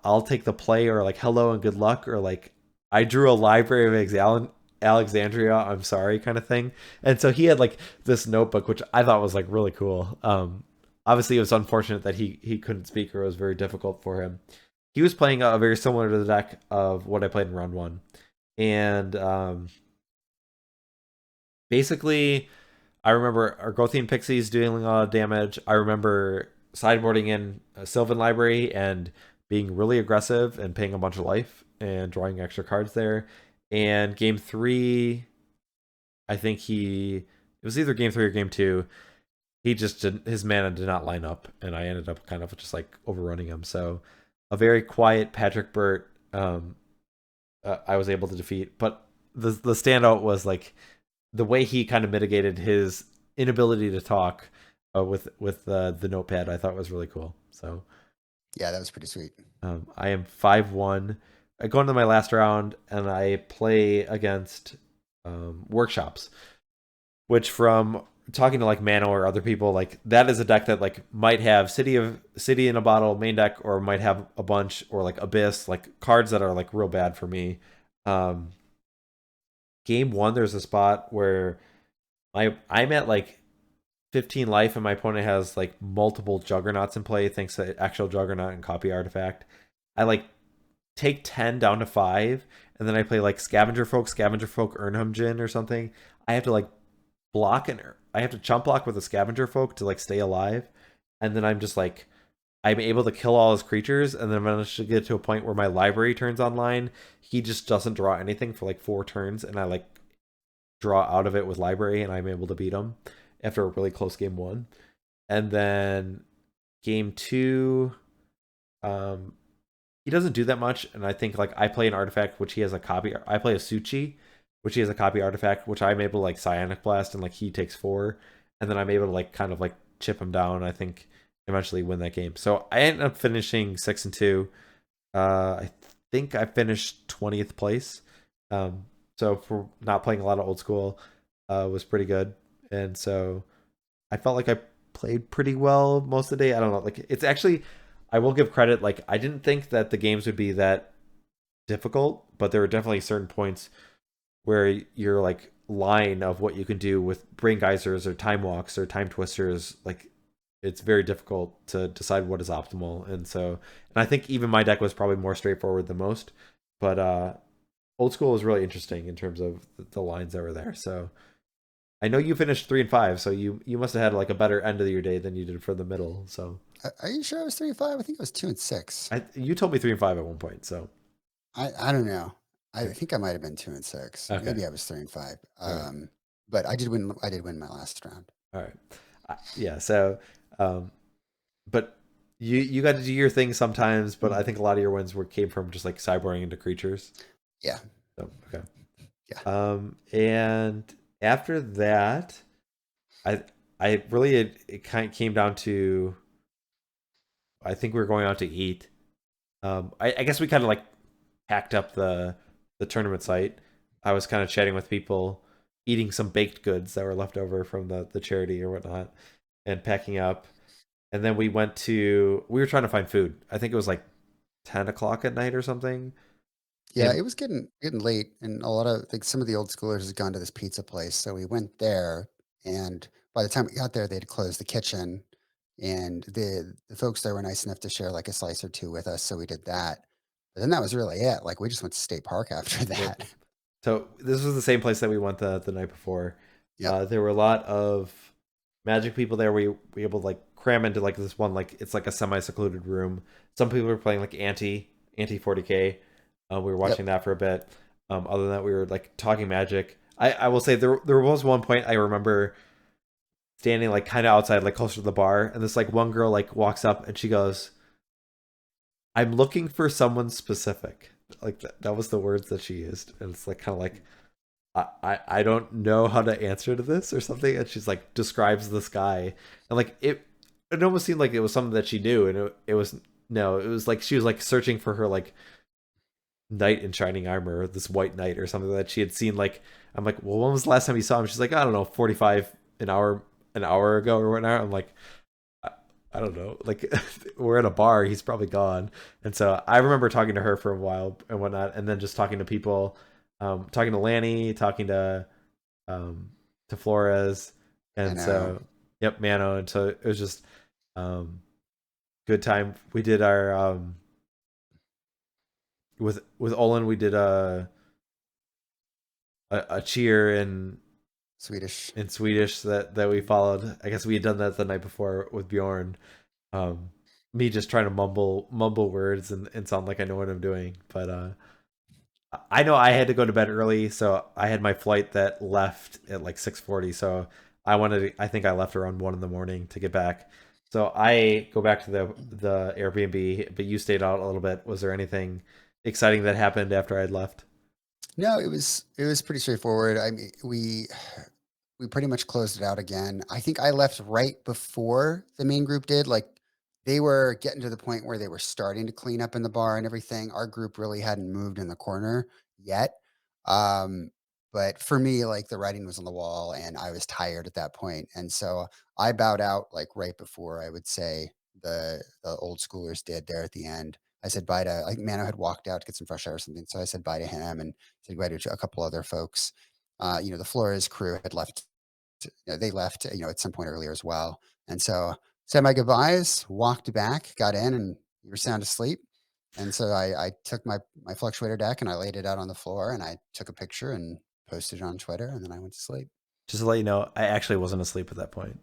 "I'll take the play," or like "hello and good luck," or like, "I drew a Library of Alexandria, I'm sorry kind of thing. And so he had like this notebook, which I thought was like really cool. Obviously it was unfortunate that he couldn't speak, or it was very difficult for him. He was playing a very similar to the deck of what I played in round one. And basically, I remember Argothian Pixies doing a lot of damage. I remember sideboarding in a Sylvan Library and being really aggressive and paying a bunch of life and drawing extra cards there. And game three, I think it was either game three or game two. He just didn't, his mana did not line up, and I ended up kind of just like overrunning him. So a very quiet Patrick Burt, I was able to defeat. But the standout was like the way he kind of mitigated his inability to talk with the notepad. I thought was really cool. So Yeah, that was pretty sweet. I am 5-1. I go into my last round and I play against Workshops, which, from talking to like Mano or other people, like that is a deck that like might have City in a Bottle main deck, or might have a bunch, or like Abyss, like cards that are like real bad for me. Game one, there's a spot where I'm at like 15 life and my opponent has like multiple Juggernauts in play, thanks to actual Juggernaut and Copy Artifact. I like take 10 down to 5, and then I play like Scavenger Folk, Urnham Djinn or something. I have to like I have to chump block with a Scavenger Folk to like stay alive, and then I'm just like, I'm able to kill all his creatures, and then I'm going to get to a point where my library turns online. He just doesn't draw anything for like 4 turns, and I like draw out of it with library, and I'm able to beat him after a really close game one. And then game two, he doesn't do that much, and I think like I play an artifact which he has a copy. I play a Suchi, which he has a copy artifact, which I'm able to like Psionic Blast, and like he takes 4, and then I'm able to like kind of like chip him down. I think eventually win that game. So I ended up finishing 6-2. I think I finished 20th place. So for not playing a lot of old school, was pretty good. And so I felt like I played pretty well most of the day. I don't know. Like, it's actually, I will give credit. Like, I didn't think that the games would be that difficult, but there were definitely certain points where your like line of what you can do with Brain Geysers or Time Walks or Time Twisters, like, it's very difficult to decide what is optimal. And I think even my deck was probably more straightforward than most, but old school was really interesting in terms of the lines that were there. So I know you finished 3-5, so you must have had like a better end of your day than you did for the middle. So Are you sure I was 3-5? I think I was 2-6. You told me 3-5 at one point. So I don't know. I think I might have been 2-6. Okay. Maybe I was 3-5. Right. But I did win. I did win my last round. All right. Yeah. So, but you got to do your thing sometimes, but I think a lot of your wins came from just like cyborging into creatures. Yeah. So, okay. Yeah. And after that, I really it kind of came down to, I think we were going out to eat. I guess we kind of like packed up the tournament site. I was kind of chatting with people, eating some baked goods that were left over from the charity or whatnot, and packing up. And then we were trying to find food. I think it was like 10 o'clock at night or something. Yeah, And it was getting late, and a lot of like some of the old schoolers had gone to this pizza place, so we went there. And by the time we got there, they'd closed the kitchen, and the folks there were nice enough to share like a slice or two with us, so we did that. But then that was really it. Like we just went to State Park after that. So this was the same place that we went the night before. Yeah. There were a lot of Magic people there. We were able to like cram into like this one, like it's like a semi-secluded room. Some people were playing like anti 40K. We were watching that for a bit. Other than that, we were like talking Magic. I will say there was one point I remember standing like kind of outside, like closer to the bar, and this like one girl like walks up and she goes, "I'm looking for someone specific." Like that was the words that she used, and it's like kind of like, I don't know how to answer to this or something. And she's like describes this guy, and like it almost seemed like it was something that she knew, and it was like she was like searching for her like knight in shining armor, this white knight or something that she had seen. Like, I'm like, well, when was the last time you saw him? She's like, I don't know, 45 an hour ago or whatnot. I'm like, I don't know, like we're at a bar, he's probably gone. And so I remember talking to her for a while and whatnot, and then just talking to people talking to Lanny, talking to Flores, and Mano. so yep, Mano, and so it was just good time. We did our with Olin, we did a cheer Swedish. in Swedish that we followed. I guess we had done that the night before with Bjorn. Um, Me just trying to mumble words and sound like I know what I'm doing, but I know I had to go to bed early, so I had my flight that left at like 6:40. So I think I left around 1 in the morning to get back. So I go back to the Airbnb, but you stayed out a little bit. Was there anything exciting that happened after I'd left? No, it was pretty straightforward. I mean, we pretty much closed it out again. I think I left right before the main group did. Like they were getting to the point where they were starting to clean up in the bar and everything. Our group really hadn't moved in the corner yet. Um, but for me, like the writing was on the wall and I was tired at that point. And so I bowed out like right before I would say the old schoolers did there at the end. I said bye to, like Mano had walked out to get some fresh air or something. So I said bye to him and said bye to a couple other folks. The Flores crew had left, they left, at some point earlier as well. And so said my goodbyes, walked back, got in, and you were sound asleep. And so I took my Fluctuator deck and I laid it out on the floor and I took a picture and posted it on Twitter and then I went to sleep. Just to let you know, I actually wasn't asleep at that point.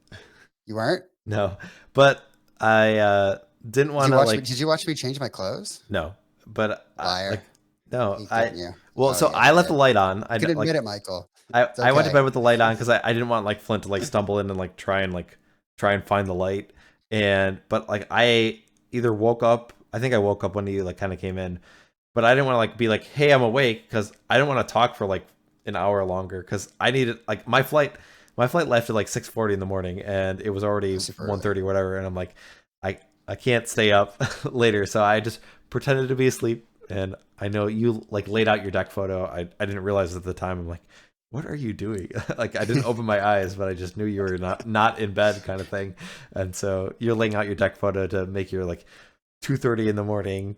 You weren't? No, but I didn't want to like. Did you watch me change my clothes? No, but Liar. no, He didn't you? well, Oh, so yeah, I you left did. the light on. I You can like admit it, Michael. It's I went to okay. bed with the light on because I didn't want like Flint to like stumble in and like try and find the light. But like I either woke up. I think I woke up when he like kind of came in, but I didn't want to like be like, hey, I'm awake, because I didn't want to talk for like an hour longer because I needed like my flight. My flight left at like 6:40 in the morning and it was already Super 1:30 or whatever, and I'm like, I can't stay up later, so I just pretended to be asleep. And I know you like laid out your deck photo. I didn't realize at the time. I'm like, what are you doing? Like I didn't open my eyes, but I just knew you were not in bed, kind of thing. And so you're laying out your deck photo to make your like 2:30 in the morning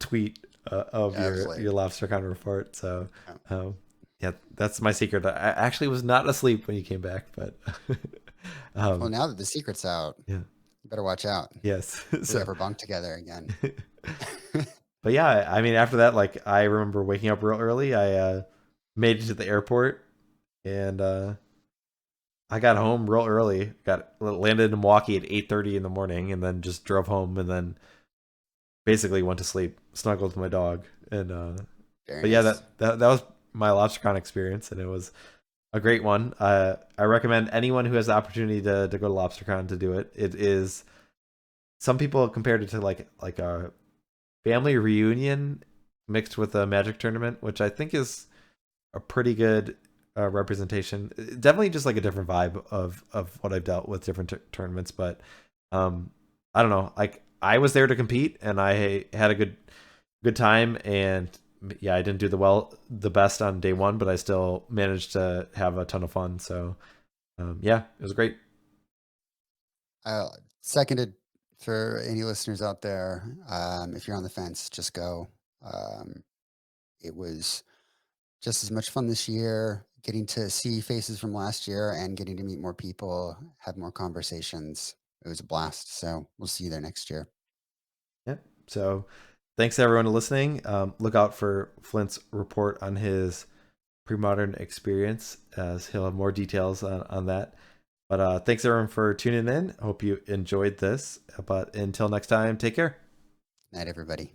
tweet of your LobsterCon report. So yeah, that's my secret. I actually was not asleep when you came back, but well, now that the secret's out, yeah, you better watch out. yes. We ever bunk together again. But yeah, I mean, after that, like I remember waking up real early. I made it to the airport, and I got home real early. Got landed in Milwaukee at 8:30 in the morning, and then just drove home, and then basically went to sleep, snuggled with my dog, and but yeah, Nice. that was my LobsterCon experience, and it was a great one. I recommend anyone who has the opportunity to go to LobsterCon to do it. It is, some people compared it to like a family reunion mixed with a Magic tournament, which I think is a pretty good representation. Definitely just like a different vibe of what I've dealt with different tournaments, but I don't know. Like I was there to compete, and I had a good time, and yeah, I didn't do the best on day one, but I still managed to have a ton of fun. So yeah, it was great. Seconded for any listeners out there. If you're on the fence, just go. It was just as much fun this year, getting to see faces from last year and getting to meet more people, have more conversations. It was a blast. So we'll see you there next year. Yep. So thanks everyone to listening. Look out for Flint's report on his Premodern experience, as he'll have more details on that. But thanks everyone for tuning in. Hope you enjoyed this. But until next time, take care. Night, everybody.